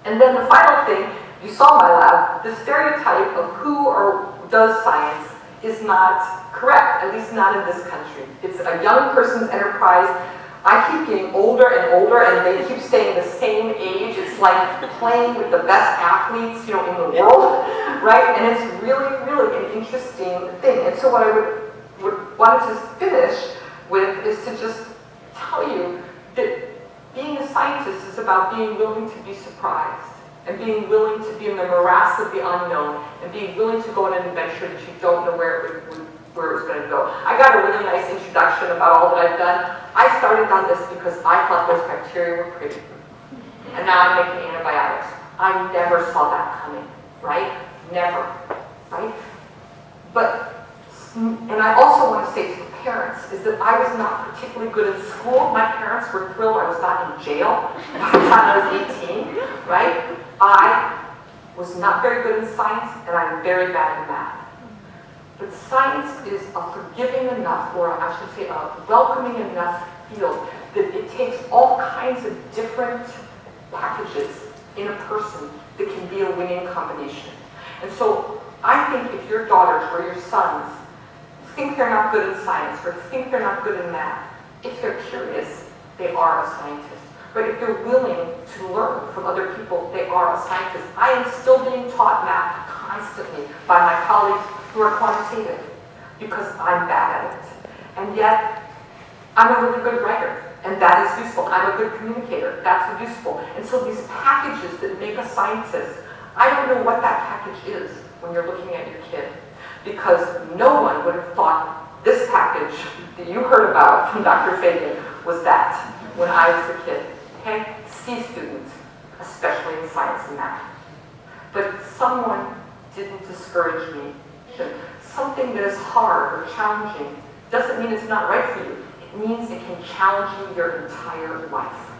And then the final thing, you saw my lab, the stereotype of who or does science is not correct, at least not in this country. It's a young person's enterprise. I keep getting older and older, and they keep staying the same age. It's like playing with the best athletes, in the world, right? And it's really, really an interesting thing. And so what I would want to finish with is to just tell you that being a scientist is about being willing to be surprised and being willing to be in the morass of the unknown and being willing to go on an adventure that you don't know where it was going to go. I got a really nice introduction about all that I've done. I started on this because I thought those bacteria were pretty. And now I'm making antibiotics. I never saw that coming, right? Never, right? And I also want to say to the parents is that I was not particularly good in school. My parents were thrilled I was not in jail by the time I was 18, right? I was not very good in science, and I'm very bad in math. But science is a forgiving enough, or I should say a welcoming enough field that it takes all kinds of different packages in a person that can be a winning combination. And so I think if your daughters or your sons think they're not good in science or think they're not good in math, if they're curious, they are a scientist. But if they're willing to learn from other people, they are a scientist. I am still being taught math constantly by my colleagues who are quantitative because I'm bad at it. And yet, I'm a really good writer, and that is useful. I'm a good communicator, that's useful. And so these packages that make a scientist, I don't know what that package is when you're looking at your kid, because no one would have thought this package that you heard about from Dr. Fagan was that when I was a kid. Okay? C student, especially in science and math. But someone didn't discourage me. Something that is hard or challenging doesn't mean it's not right for you. It means it can challenge you your entire life.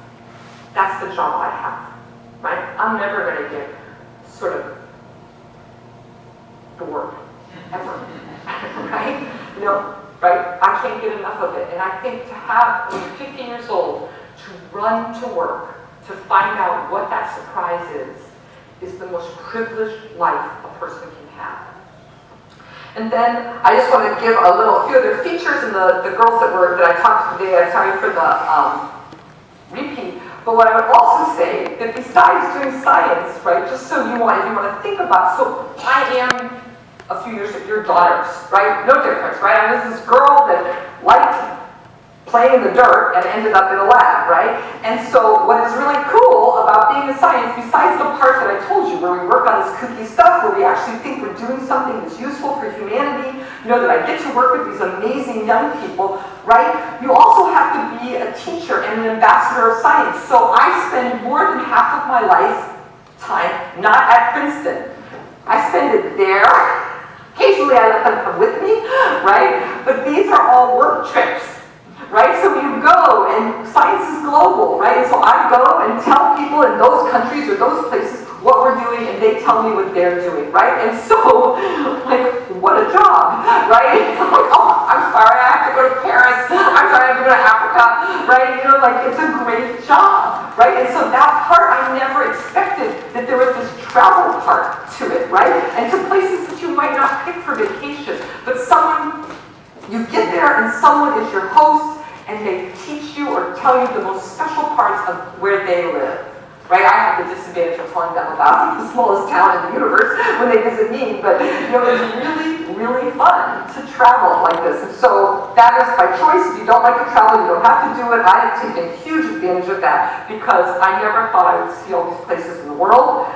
That's the job I have, right? I'm never going to get sort of bored, ever, right? Right? I can't get enough of it. And I think to have, when you're 50 years old, to run to work, to find out what that surprise is the most privileged life a person can have. And then I just want to give a few other features, and the girls that I talked to today, I'm sorry for the repeat, but what I would also say, that besides doing science, right, just so you want to think about, so I am a few years of your daughters, right, no difference, right, I was this girl that liked playing in the dirt and ended up in a lab, right? And so what is really cool about being in science, besides the part that I told you, where we work on this kooky stuff, where we actually think we're doing something that's useful for humanity, that I get to work with these amazing young people, right? You also have to be a teacher and an ambassador of science. So I spend more than half of my lifetime not at Princeton. I spend it there. Occasionally I let them come with me, right? But these are all work trips. right? So you go, and science is global, right? And so I go and tell people in those countries or those places what we're doing, and they tell me what they're doing, right? And so, like, what a job, right? I'm like, oh, I'm sorry, I have to go to Paris. I'm sorry, I have to go to Africa, right? You know, like, it's a great job, right? And so that part, I never expected that there was this travel part to it, right? And to places that you might not pick for vacation, but someone, you get there and someone is your host, and they teach you or tell you the most special parts of where they live. Right, I have the disadvantage of telling them about the smallest town in the universe when they visit me, but you know, it's really, really fun to travel like this. And so that is by choice. If you don't like to travel, you don't have to do it. I have taken huge advantage of that because I never thought I would see all these places in the world.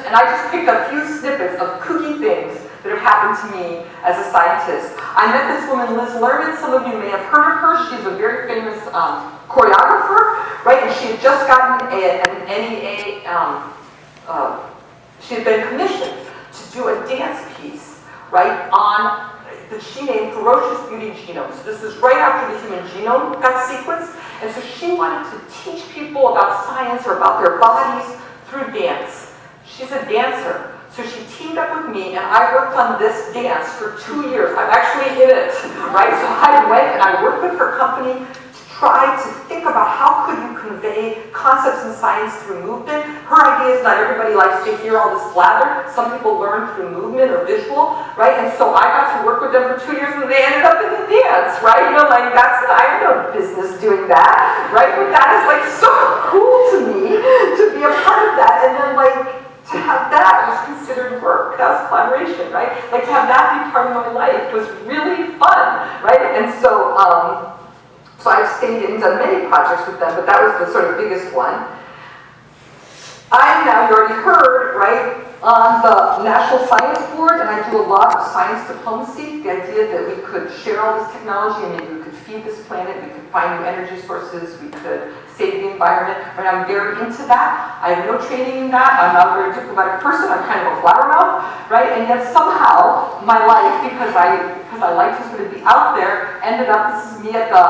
And I just picked a few snippets of kooky things that have happened to me as a scientist. I met this woman, Liz Lerman. Some of you may have heard of her. She's a very famous choreographer, right? And she had just gotten an NEA, she had been commissioned to do a dance piece, right, on that she named Ferocious Beauty Genome. So this was right after the human genome got sequenced, and so she wanted to teach people about science or about their bodies through dance. She's a dancer. So she teamed up with me, and I worked on this dance for 2 years. I'm actually in it, right? So I went and I worked with her company to try to think about how could you convey concepts in science through movement. Her idea is not everybody likes to hear all this blather. Some people learn through movement or visual, right? And so I got to work with them for 2 years, and they ended up in the dance, right? You know, like I have no business doing that, right? But that is like so cool to me to be a part of that, and then like, to have that was considered work. That was collaboration, right? Like to have that be part of my life was really fun, right? And so, so I've stayed and done many projects with them, but that was the sort of biggest one. I'm now, you already heard, right, on the National Science Board, and I do a lot of science diplomacy, the idea that we could share all this technology and maybe we could feed this planet, we could find new energy sources, we could save the environment, right? I'm very into that. I have no training in that. I'm not a very diplomatic person. I'm kind of a blabbermouth, right? And yet somehow my life, because I like to sort of be out there, ended up, this is me at the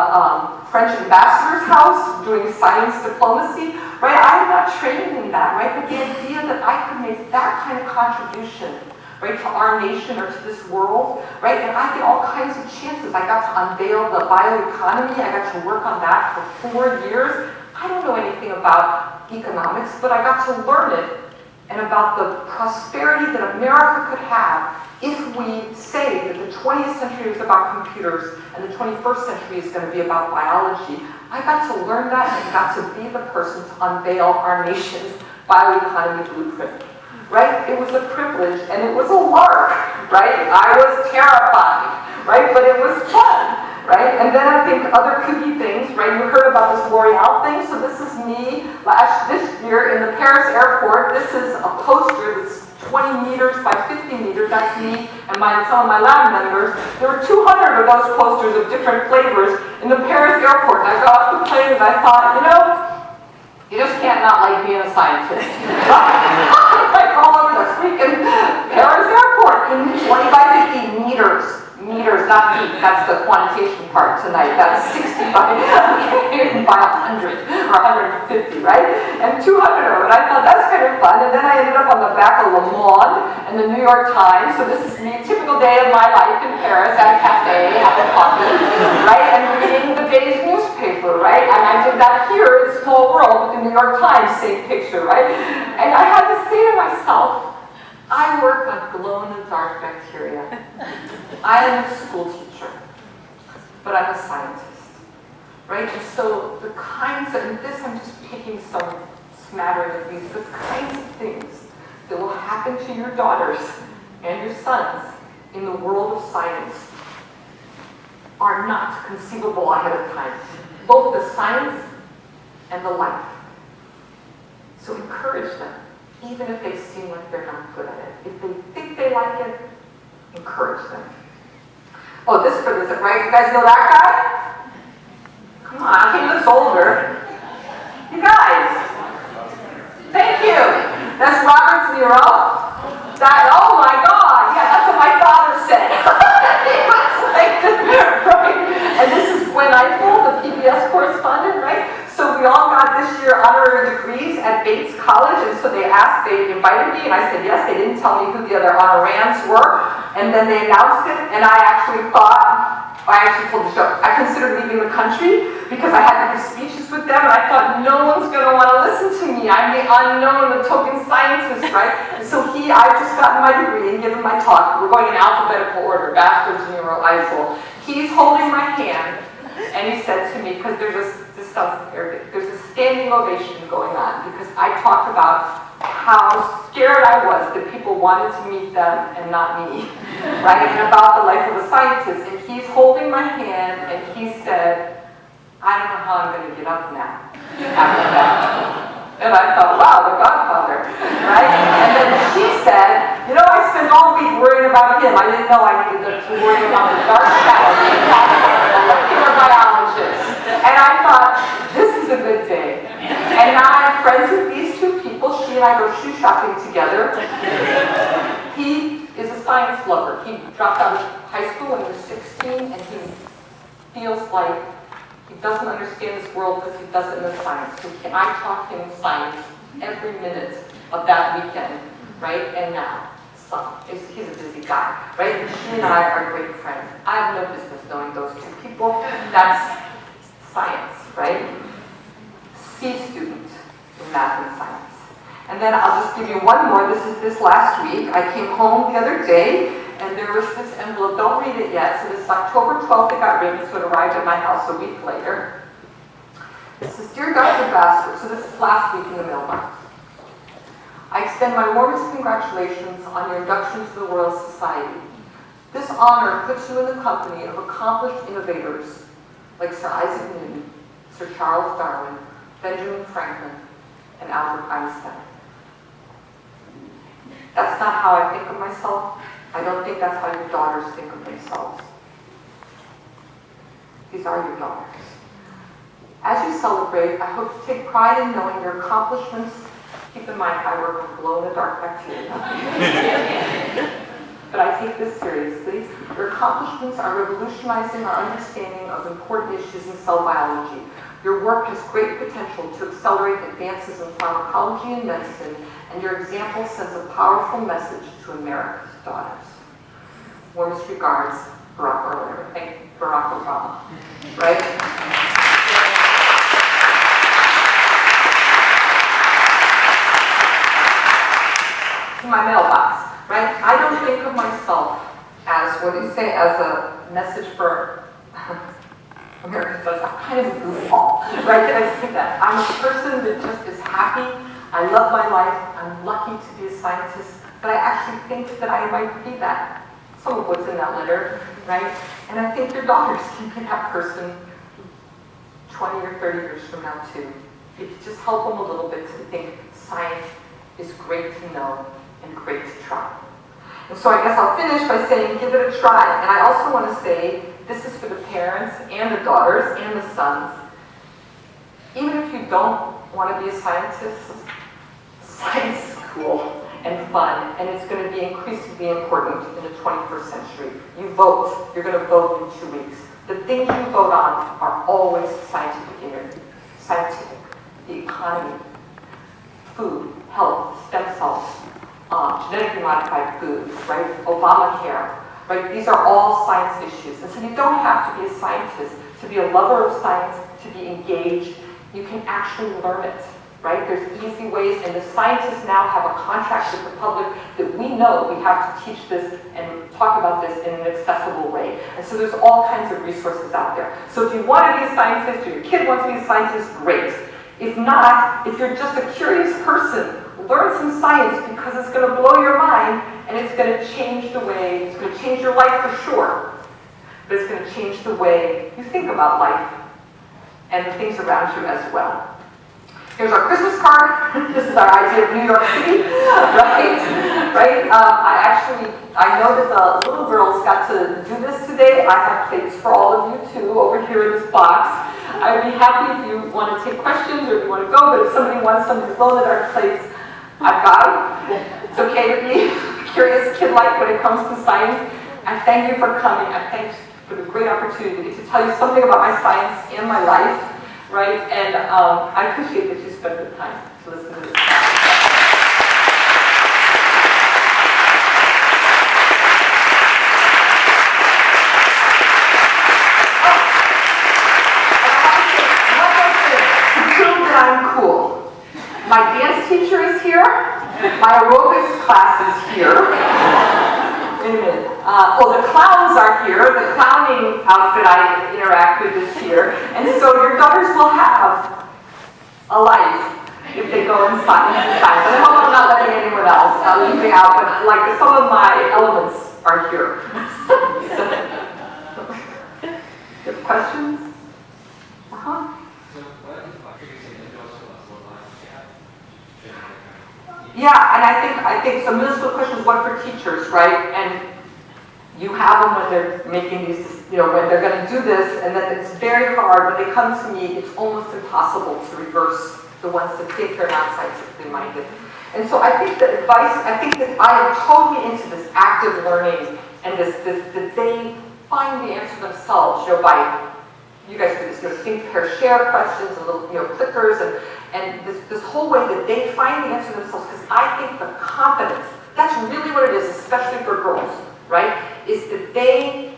French ambassador's house doing science diplomacy, right? I am not trained in that, right? But the idea that I could make that kind of contribution, right, to our nation or to this world, right? And I get all kinds of chances. I got to unveil the bioeconomy. I got to work on that for 4 years. I don't know anything about economics, but I got to learn it and about the prosperity that America could have if we say that the 20th century is about computers and the 21st century is going to be about biology. I got to learn that and got to be the person to unveil our nation's bioeconomy blueprint. Right? It was a privilege and it was a lark, right? I was terrified, right? But it was fun, right? And then I think other kooky things, right? You heard about this L'Oreal thing. So this is me this year in the Paris airport. This is a poster that's 20 meters by 50 meters. That's me and some of my lab members. There were 200 of those posters of different flavors in the Paris airport. And I got off the plane and I thought, you know, you just can't not like being a scientist. Like all over the freaking Paris airport in 20 by 50 meters. Meters, not feet. That's the quantitation part tonight. That's 60 by 100 or 150, right? And 200 of it. I thought that's kind of fun. And then I ended up on the back of Le Monde and the New York Times. So this is me, typical day of my life in Paris at a cafe, having coffee, right? And reading the day's newspaper, right? And I did that here in Small World with the New York Times, same picture, right? And I had to say to myself, I work on glow-in-the-dark bacteria. I am a school teacher, but I'm a scientist, right? And so the kinds of, and this I'm just picking some smattering of these, the kinds of things that will happen to your daughters and your sons in the world of science are not conceivable ahead of time. Both the science and the life. So encourage them. Even if they seem like they're not good at it. If they think they like it, encourage them. Oh, this is it, right? You guys know that guy? Come on, he looks older. You guys. Thank you. That's Robert De Niro. Oh my God. Yeah, that's what my father said. Right? And this is when I Bates College, and so they invited me, and I said yes. They didn't tell me who the other honorands were, and then they announced it, and I actually told the show, I considered leaving the country because I had to give speeches with them, and I thought no one's going to want to listen to me. I'm the unknown, the token scientist, right? And so I've just gotten my degree and given my talk. We're going in alphabetical order, Bassler, Nero, Eisel. He's holding my hand, and he said to me, because there's a standing ovation going on, because I talked about how scared I was that people wanted to meet them and not me, right? And about the life of a scientist. And he's holding my hand, and he said, I don't know how I'm going to get up now after that. And I thought, wow, the Godfather, right? And then she said, you know, I spent all week worrying about him. I didn't know I needed to worry about the dark shadow, the inner biologist. And I thought, this is a good day. And now I'm friends with these two people. She and I go shoe shopping together. He is a science lover. He dropped out of high school when he was 16, and he feels like he doesn't understand this world because he doesn't know science. So I taught him science every minute of that weekend, right? And now, he's a busy guy, right? And she and I are great friends. I have no business knowing those two people. That's science, right? C student in math and science. And then I'll just give you one more. This last week. I came home the other day, and there was this envelope. Don't read it yet. So this is October 12th. It got written, so it arrived at my house a week later. This is Dear Dr. Bassler. So this is last week in the mailbox. I extend my warmest congratulations on your induction to the Royal Society. This honor puts you in the company of accomplished innovators like Sir Isaac Newton, Sir Charles Darwin, Benjamin Franklin, and Albert Einstein. That's not how I think of myself. I don't think that's how your daughters think of themselves. These are your daughters. As you celebrate, I hope to take pride in knowing your accomplishments. Keep in mind, I work with glow-in-the-dark bacteria. But I take this seriously. Your accomplishments are revolutionizing our understanding of important issues in cell biology. Your work has great potential to accelerate advances in pharmacology and medicine, and your example sends a powerful message to America's daughters. Warmest regards, Barack Obama. Right? To my mailbox, right? I don't think of myself as, as a message for America's daughters. I'm kind of a goofball, right? Did I say that? I'm a person that just is happy. I love my life. I'm lucky to be a scientist, but I actually think that I might be that. Some of what's in that letter, right? And I think your daughters can be that person 20 or 30 years from now too. If you just help them a little bit to think science is great to know and great to try. And so I guess I'll finish by saying give it a try. And I also want to say this is for the parents and the daughters and the sons. Even if you don't want to be a scientist, science is cool and fun, and it's going to be increasingly important in the 21st century. You vote. You're going to vote in 2 weeks. The things you vote on are always scientific, the economy, food, health, stem cells, genetically modified foods, right? Obamacare, right? These are all science issues. And so you don't have to be a scientist to be a lover of science, to be engaged. You can actually learn it, right? There's easy ways, and the scientists now have a contract with the public that we know we have to teach this and talk about this in an accessible way. And so there's all kinds of resources out there. So if you want to be a scientist, or your kid wants to be a scientist, great. If not, if you're just a curious person, learn some science because it's going to blow your mind and it's going to change the way, it's going to change your life for sure, but it's going to change the way you think about life and the things around you as well. Here's our Christmas card. This is our idea of New York City, right? I know that the little girls got to do this today. I have plates for all of you too over here in this box. I'd be happy if you want to take questions or if you want to go, but if somebody wants something to load at our plates, I've got them. It's okay to be a curious kid-like when it comes to science. I thank you for coming. I thank you for the great opportunity to tell you something about my science and my life, right? And I appreciate that you spent the time to listen to this. dance teacher is here. My aerobics class is here. Wait a minute. The clowns are here. The clowning outfit I interact with is here. And so your daughters will have a life if they go inside. I hope I'm not letting anyone else leaving out, but like some of my elements are here. You have questions? Yeah, and I think some middle school questions, one for teachers, right? And you have them when they're making these, when they're going to do this, and then it's very hard. When they come to me, it's almost impossible to reverse the ones that think they're not scientifically minded. And so I think that I am totally into this active learning and this that they find the answer themselves, by, you guys do this, think, pair, share questions, and little, clickers, and this whole way that they find the answer themselves, because I think the confidence, that's really what it is, especially for girls, right, is that they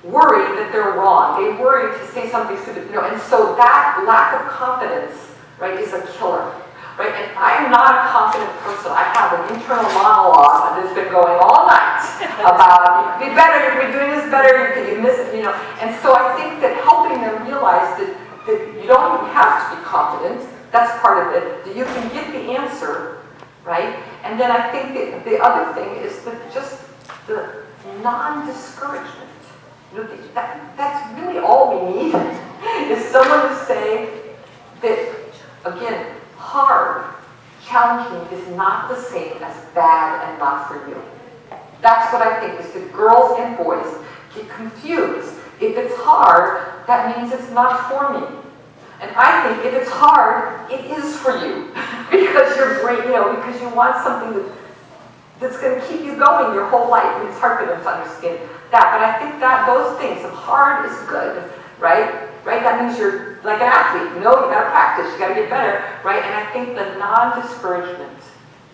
worry that they're wrong. They worry to say something stupid, and so that lack of confidence, right, is a killer, right, and I am not a confident person. I have an internal monologue that's been going all night about, you can be better, you can be doing this better, you miss it, and so I think that helping them realize that you don't even have to be confident. That's part of it, that you can get the answer, right? And then I think the other thing is that just the non-discouragement. That's really all we need, is someone to say that, again, hard, challenging is not the same as bad and not for you. That's what I think, is that girls and boys get confused. If it's hard, that means it's not for me. And I think if it's hard, it is for you. Because your brain, because you want something that's going to keep you going your whole life. And it's hard for them to understand that. But I think that those things, if hard is good, right? That means you're like an athlete. You got to practice, you got to get better, right? And I think the non-discouragement,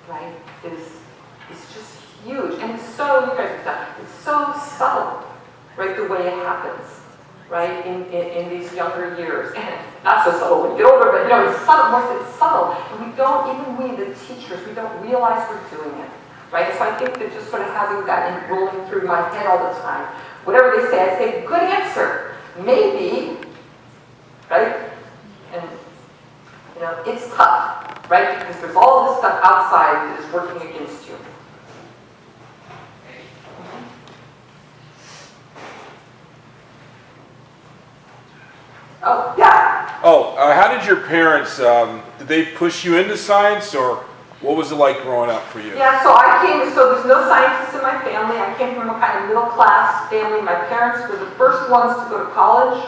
right, is just huge. And it's so, you guys have done, it's so subtle, right, the way it happens. Right, in these younger years, and not so subtle when you get older, but it's subtle. It's subtle, and we, the teachers, we don't realize we're doing it, right? So I think that just sort of having that rolling through my head all the time, whatever they say, I say, good answer, maybe, right? And it's tough, right? Because there's all this stuff outside that is working against you. Oh, yeah. How did your parents, did they push you into science, or what was it like growing up for you? Yeah, so there's no scientists in my family. I came from a kind of middle class family. My parents were the first ones to go to college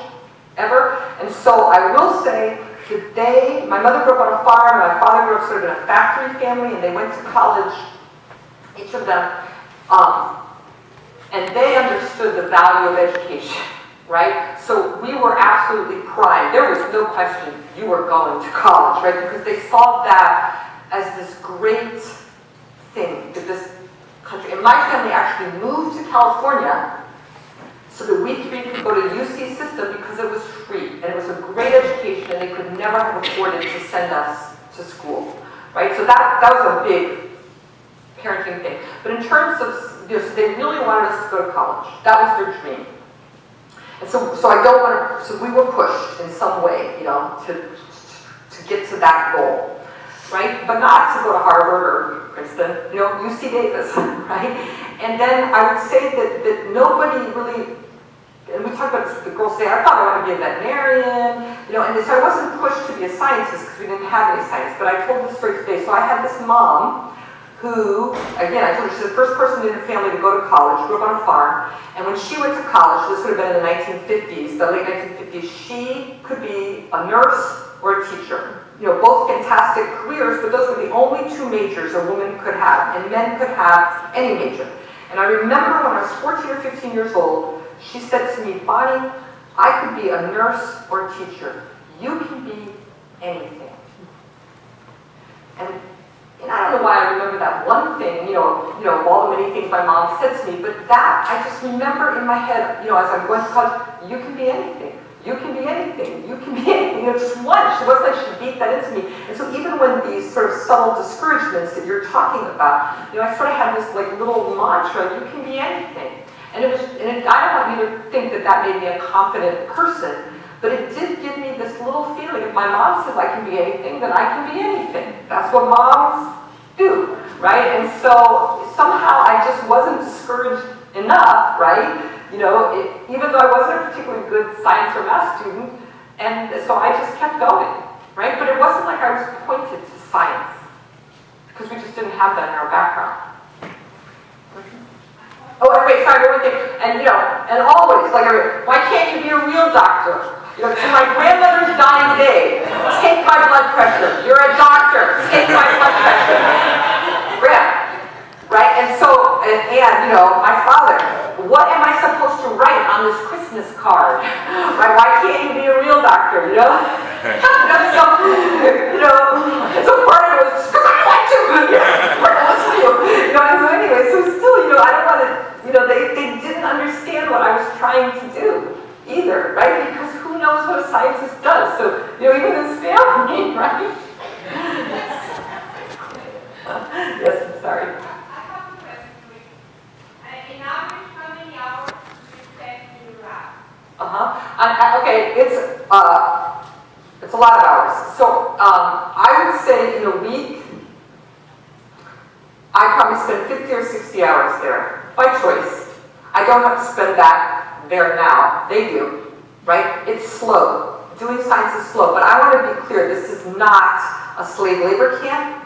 ever. And so I will say that my mother grew up on a farm, my father grew up sort of in a factory family, and they went to college, each of them, and they understood the value of education. Right? So we were absolutely primed. There was no question you were going to college, right? Because they saw that as this great thing that this country, and my family actually moved to California so that we could go to UC system because it was free and it was a great education and they could never have afforded to send us to school, right? So that was a big parenting thing. But in terms of, so they really wanted us to go to college. That was their dream. And so we were pushed in some way, to get to that goal, right? But not to go to Harvard or Princeton, UC Davis, right? And then I would say that nobody really, and we talked about this with the girls today, I thought I wanted to be a veterinarian, and so I wasn't pushed to be a scientist because we didn't have any science, but I told this story today. So I had this mom who, again, I told her she's the first person in her family to go to college, grew up on a farm, and when she went to college, this would have been in the 1950s, the late 1950s, she could be a nurse or a teacher. Both fantastic careers, but those were the only two majors a woman could have, and men could have any major. And I remember when I was 14 or 15 years old, she said to me, Bonnie, I could be a nurse or a teacher. You can be anything. And I don't know why I remember that one thing, of all the many things my mom said to me, but that, I just remember in my head, as I'm going to college, you can be anything. You can be anything. You can be anything. You know, just once. It wasn't like she beat that into me. And so even when these sort of subtle discouragements that you're talking about, you know, I sort of had this like little mantra, you can be anything. And I don't want you to think that that made me a confident person, but it did give me this little feeling. If my mom says I can be anything, then I can be anything. That's what moms do, right? And so somehow I just wasn't discouraged enough, right? You know, even though I wasn't a particularly good science or math student, and so I just kept going, right? But it wasn't like I was pointed to science, because we just didn't have that in our background. Oh, wait, sorry, one more thing. And, you know, and always, like, why can't you be a real doctor? You know, to my grandmother's dying day, take my blood pressure. You're a doctor, take my blood pressure. Right? And so, and you know, my father, what am I supposed to write on this Christmas card? Right? Why can't you be a real doctor, you know? So, you know, and so part of it was just because I want to. Part of it was you. You know, and so anyway, so still, you know, I don't want to, you know, they didn't understand what I was trying to do either, right? Because who knows what a scientist does? So, you know, even this family, right? Yes, I'm sorry. Okay, it's a lot of hours. So I would say in a week, I probably spend 50 or 60 hours there by choice. I don't have to spend that there now. They do, right? It's slow. Doing science is slow, but I want to be clear. This is not a slave labor camp.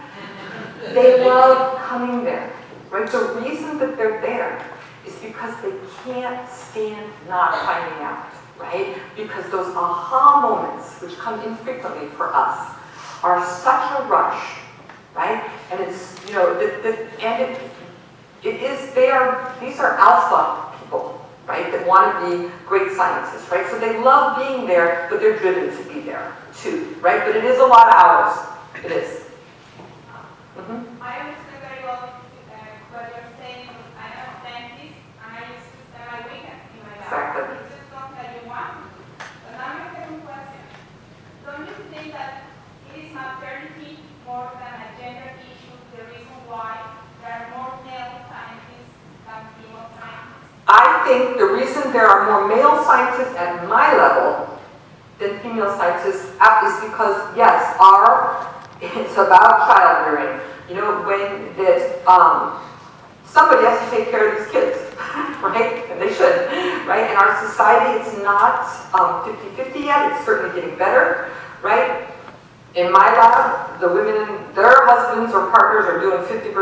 They love coming there, right? The reason that they're there is because they can't stand not finding out. Right? Because those aha moments, which come infrequently for us, are such a rush, right? And it's, you know, these are alpha people, right? That want to be great scientists, right? So they love being there, but they're driven to be there too, right? But it is a lot of hours. It is. I understand very well what you're saying. I'm a scientist, and I used to spend my weekends in my lab. Exactly. Don't you think that it is maternity more than a gender issue, the reason why there are more male scientists than female scientists? I think the reason there are more male scientists at my level than female scientists is because, yes, it's about child rearing. You know, when somebody has to take care of these kids, right? And they should, right? In our society, it's not 50-50 yet. It's certainly getting better, right? In my lab, the women, their husbands or partners are doing 50%,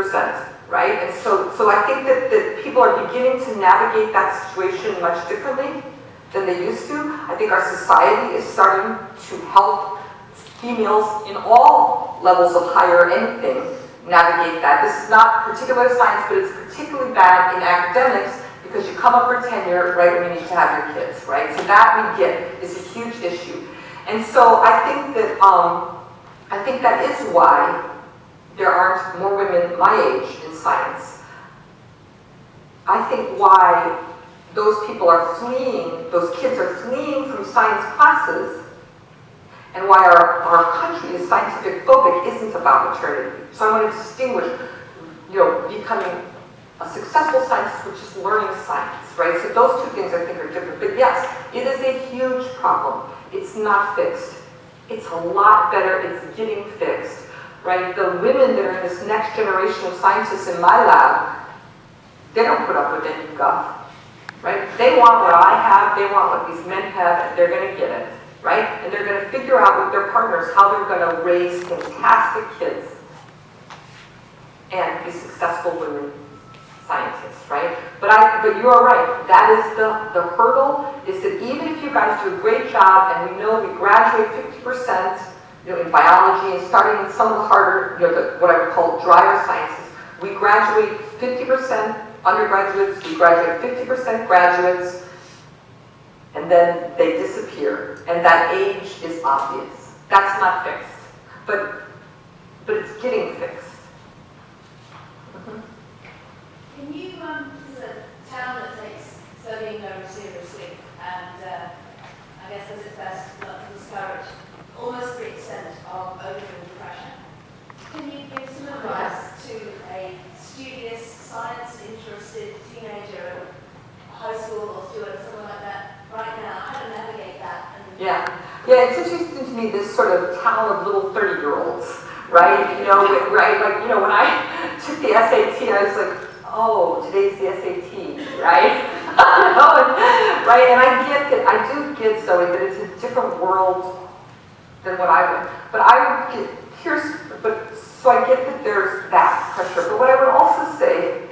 right? And so I think that people are beginning to navigate that situation much differently than they used to. I think our society is starting to help females in all levels of higher anything navigate that. This is not particular science, but it's particularly bad in academics because you come up for tenure right when you need to have your kids, right? So that we get is a huge issue. And so I think that is why there aren't more women my age in science. I think why those people are fleeing, those kids are fleeing from science classes, and why our country is scientific phobic isn't about maternity. So I want to distinguish, you know, becoming a successful scientist, which is learning science, right? So those two things I think are different. But yes, it is a huge problem. It's not fixed. It's a lot better. It's getting fixed, right? The women that are in this next generation of scientists in my lab, they don't put up with any guff, right? They want what I have. They want what these men have, and they're going to get it. Right? And they're going to figure out with their partners how they're going to raise fantastic kids and be successful women scientists, right? But you are right. That is the hurdle, is that even if you guys do a great job, and we know we graduate 50%, you know, in biology and starting in some of the harder, you know, what I would call drier sciences, we graduate 50% undergraduates, we graduate 50% graduates, and then they disappear, and that age is obvious. That's not fixed, but it's getting fixed. Can you, this is a town that takes studying very seriously, and I guess as it's be this sort of town of little 30-year-olds, right? You know, right? Like, you know, when I took the SAT, I was like, oh, today's the SAT, right? You know, right? And I get that, I do get, Zoe, that it's a different world than what I would. But I would get, so I get that there's that pressure. But what I would also say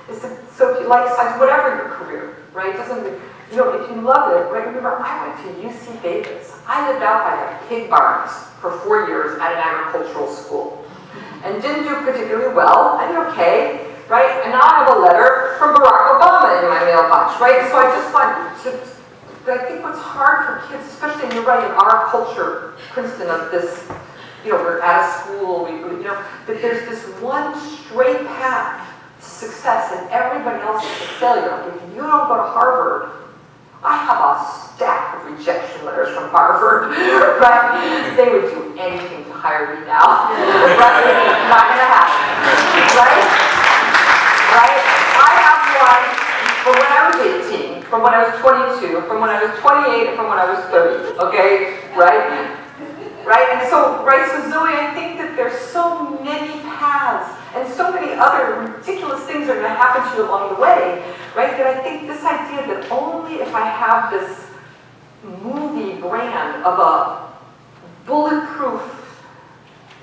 is that, so if you like science, whatever your career, right? Doesn't, you know, if you love it, right? Remember, I went to UC Davis. I lived out by the pig barns for 4 years at an agricultural school. And didn't do particularly well. I did okay, right? And now I have a letter from Barack Obama in my mailbox, right? So I just want to, I think what's hard for kids, especially, and you're right, in our culture, Princeton, of this, you know, we're at a school, you know, that there's this one straight path to success and everybody else is a failure. Like, if you don't go to Harvard, I have a stack of rejection letters from Harvard, right? They would do anything to hire me now, right? It's not gonna happen, right? Right? I have one from when I was 18, from when I was 22, from when I was 28, and from when I was 30, okay? Right? Right? And so, right, so Zoe, I think that there's so many paths and so many other ridiculous things are going to happen to you along the way, right? That I think this idea that only if I have this movie brand of a bulletproof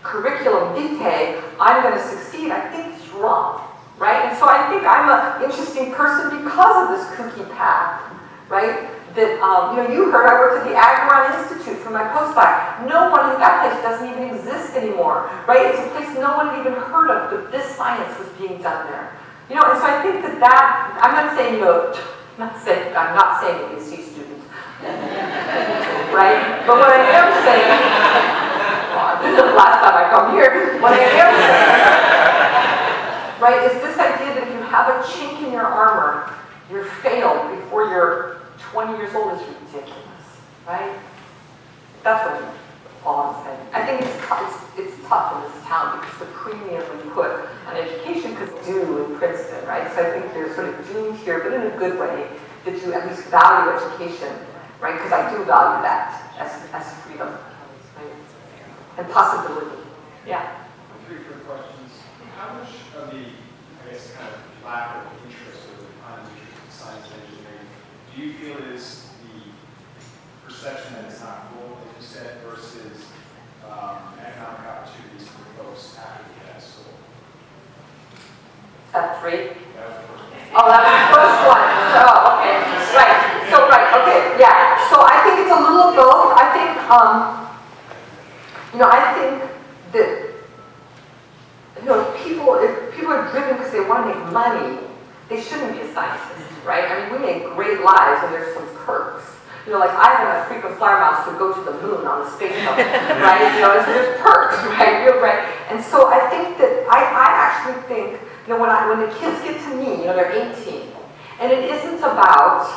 curriculum vitae, I'm going to succeed, I think is wrong, right? And so I think I'm an interesting person because of this kooky path, right? That, you know, you heard I worked at the Agron Institute for my postdoc. No one in that place doesn't even exist anymore, right? It's a place no one had even heard of, but this science was being done there. You know, and so I think that I'm not saying, you know, I'm not saying that you see students, right? But what I am saying, this is the last time I come here, what I am saying, right, is this idea that if you have a chink in your armor, you're failed before you're 20 years old is ridiculous, right? That's what all I'm saying. I think it's tough in this town because the premium we put on education because do in Princeton, right? So I think you're sort of doomed here, but in a good way, that you at least value education, right? Because I do value that as freedom, right? And possibility. Yeah. 3 quick questions. How much of the, I guess, kind of lack of interest or the uninterest in science and engineering do you feel is the perception that it's not cool, like you said, versus economic opportunities for folks after they get out of school? That's 3? That was the first one. Oh, that was the first one. Oh, okay. Right. So, right. Okay. Yeah. So I think it's a little of both. I think, you know, I think that, you know, if people are driven because they want to make money, they shouldn't be a scientist, right? I mean, we make great lives and there's some perks. You know, like I have a frequent flyer miles to go to the moon on the space shuttle, right? You know, so there's perks, right? You're right. And so I think that, I actually think, you know, when the kids get to me, you know, they're 18, and it isn't about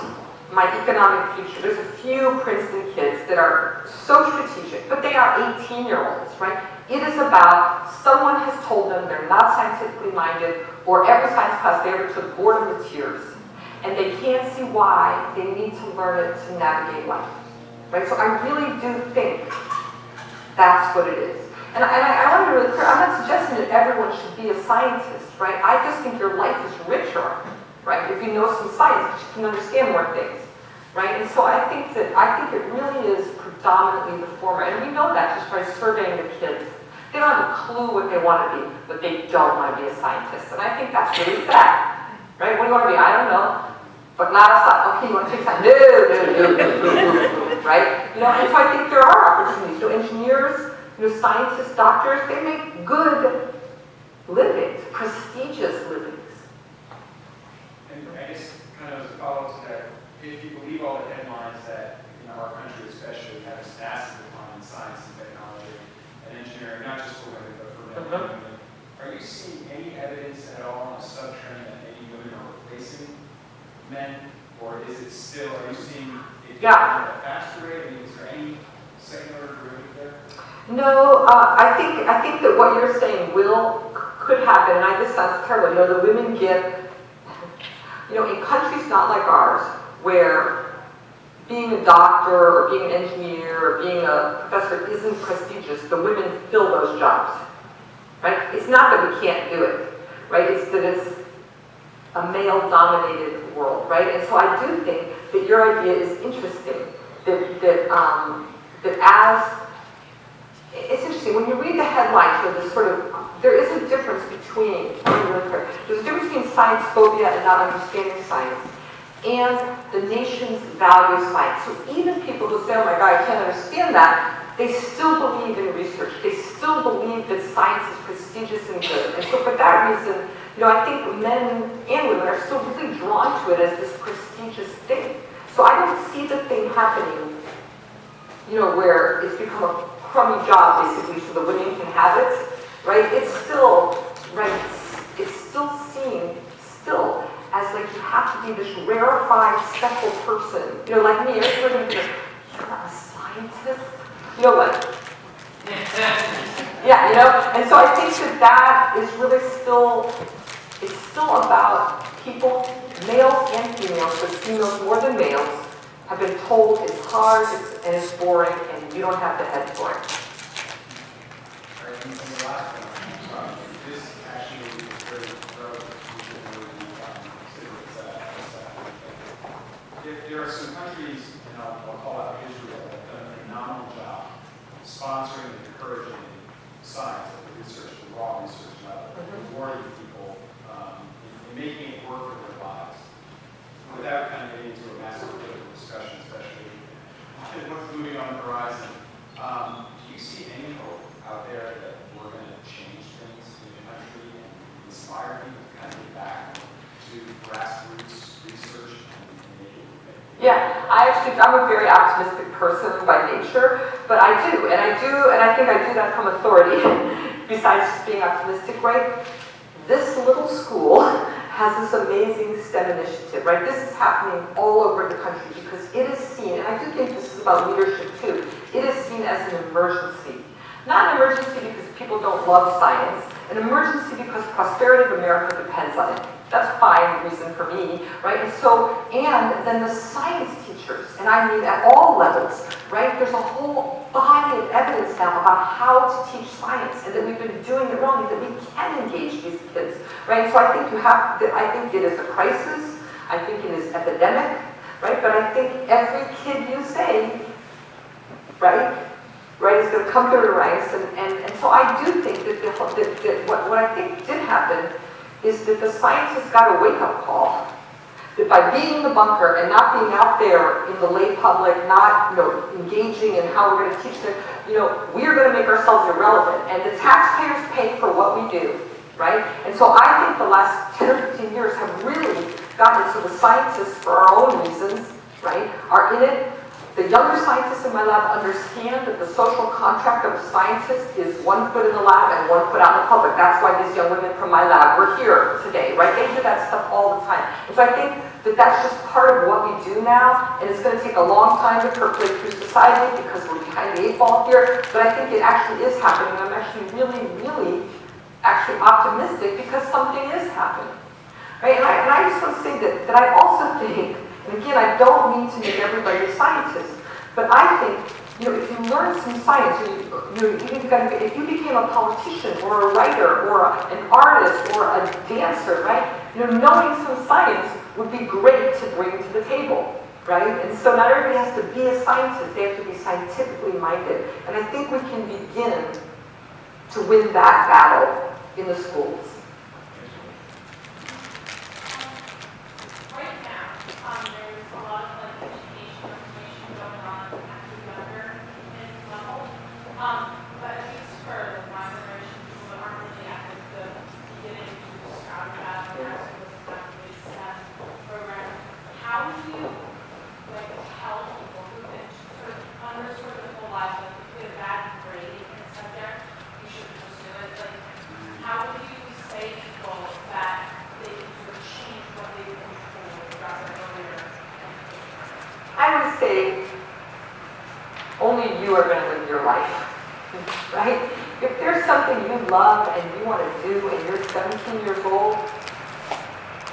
my economic future. There's a few Princeton kids that are so strategic, but they are 18-year-olds, right? It is about someone has told them they're not scientifically minded, or every science class they ever took bored them to tears, and they can't see why they need to learn it to navigate life, right? So I really do think that's what it is. And I want to be really clear, I'm not suggesting that everyone should be a scientist, right? I just think your life is richer, right? If you know some science, because you can understand more things, right? And so I think it really is predominantly the former, and we know that just by surveying the kids. They don't have a clue what they want to be, but they don't want to be a scientist. And I think that's really sad, right? What do you want to be? I don't know. But not a scientist. Okay, you want to take science? No, right? You know, and so I think there are opportunities. You know, engineers, you know, scientists, doctors, they make good livings, prestigious livings. And I guess kind of as a follow-up to that, if you believe all the headlines that, you know, our country especially has massive decline in science and technology and engineering, not just for women, but for men and women, are you seeing any evidence at all on a sub-trend that any women are replacing men? Or is it still, are you seeing it at a faster rate? I mean, is there any secular derivative there? No, I think that what you're saying could happen, and this sounds terrible. You know, the women get, you know, in countries not like ours, where being a doctor or being an engineer or being a professor isn't prestigious. The women fill those jobs, right? It's not that we can't do it, right? It's that it's a male-dominated world, right? And so I do think that your idea is interesting. That as it's interesting when you read the headlines. There is a difference between there's a difference between science phobia and not understanding science, and the nation's value science. So even people who say, "Oh my God, I can't understand that," they still believe in research. They still believe that science is prestigious and good. And so for that reason, I think men and women are still really drawn to it as this prestigious thing. So I don't see the thing happening, where it's become a crummy job, basically, so the women can have it, right? It's still, right, it's still seen, as like you have to be this rarefied, special person. Like me, everybody's going to be like, "You're not a scientist?" Yeah, and so I think that is really it's still about people, males and females, but females more than males, have been told it's hard and it's boring and you don't have the head for it. All right, and the last one, this actually is very relevant to there are some countries, and I'll call out Israel, that have done a phenomenal job sponsoring and encouraging science, the research, the raw research level, rewarding people in making it work for their lives. Without kind of getting into a massive political discussion, especially what's moving on the horizon, do you see any hope out there that we're going to change things in the country and inspire people to kind of get back to grassroots research and make it? Yeah, I'm a very optimistic person by nature, but I think I do that from authority, besides just being optimistic, right? This little school has this amazing STEM initiative, right? This is happening all over the country because it is seen, and I do think this is about leadership too, it is seen as an emergency. Not an emergency because people don't love science, an emergency because prosperity of America depends on it. That's fine reason for me, right? And then the science teachers, and I mean at all levels, right? There's a whole body of evidence now about how to teach science and that we've been doing it wrong, that we can engage these kids, right? So I think it is a crisis, I think it is epidemic, right? But I think every kid you say, right, is going to come through the ranks, and so I do think that what I think did happen is that the scientists got a wake-up call. That by being in the bunker and not being out there in the lay public, not engaging in how we're going to teach them, we're going to make ourselves irrelevant. And the taxpayers pay for what we do, right? And so I think the last 10 or 15 years have really gotten so the scientists, for our own reasons, right, are in it. The younger scientists in my lab understand that the social contract of a scientist is 1 foot in the lab and 1 foot out in the public. That's why these young women from my lab were here today, right? They do that stuff all the time. And so I think that that's just part of what we do now, and it's going to take a long time to percolate through society because we're behind the 8 ball here, but I think it actually is happening. I'm actually really, really optimistic because something is happening, right? And I just want to say that I also think, and again, I don't mean to make everybody a scientist, but I think, if you learn some science, if you became a politician or a writer or an artist or a dancer, right? Knowing some science would be great to bring to the table, right? And so not everybody has to be a scientist, they have to be scientifically minded. And I think we can begin to win that battle in the schools. Right now, there's a lot of education information going on at the younger level. But at least for my generation, people that aren't really at the beginning to describe that or have a STEM program, how do you tell people who've been under the whole life of a bad grade in a subject, you should pursue it? How do you say to people that they can change what they've been told rather than earlier? I would say only you are going to live your life, right? If there's something you love and you want to do and you're 17 years old,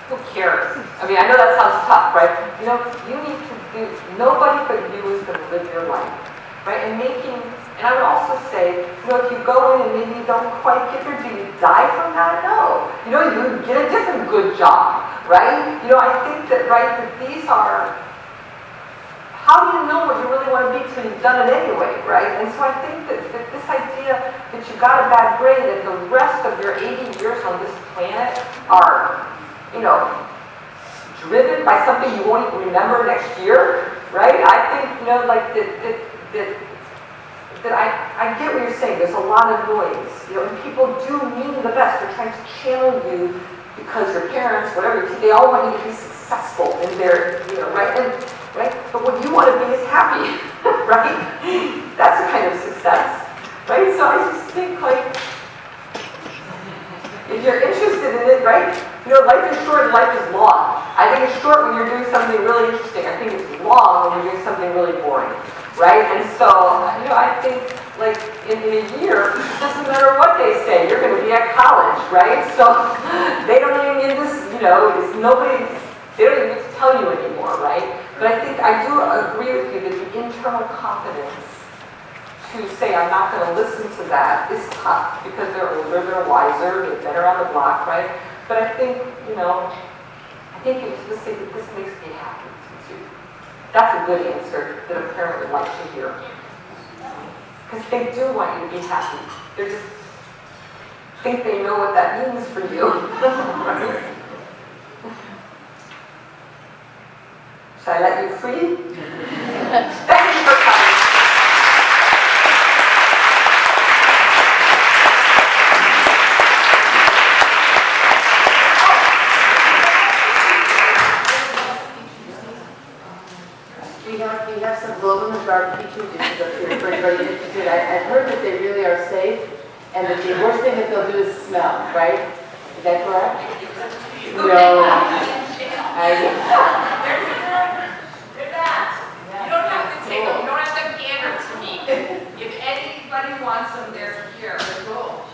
who cares? I mean, I know that sounds tough, right? You need to nobody but you is going to live your life, right? And I would also say, if you go in and maybe you don't quite get there, do you die from that? No. You get a different good job, right? I think that, right, that these are, how do you know what you really want to be till you've done it anyway, right? And so I think that this idea that you got a bad grade and the rest of your 80 years on this planet are, driven by something you won't even remember next year, right? I think, like that I get what you're saying. There's a lot of noise, and people do mean the best. They're trying to channel you because your parents, whatever, they all want you to be successful in their, right? Right? But what you want to be is happy, right? That's a kind of success, right? So I just think, like, if you're interested in it, right? Life is short and life is long. I think it's short when you're doing something really interesting. I think it's long when you're doing something really boring, right? And so, I think, like, in a year, it doesn't matter what they say, you're going to be at college, right? So, they don't even need this, they don't even need to tell you anymore, right? But I think I do agree with you that the internal confidence to say I'm not going to listen to that is tough because they're older, they're wiser, they've been around the block, right? But I think, I think you just say that this makes me happy too. That's a good answer that a parent would like to hear. Because they do want you to be happy. They just think they know what that means for you. Right? Should I let you free? Thank you for coming. We have some glow-in-the-dark Petri dishes up here for anybody interested. I've heard that they really are safe, and that the worst thing that they'll do is smell, right? Is that correct? No. They're not. You don't have to take them. You don't have to pander to me. If anybody wants them, they're here. They're cool.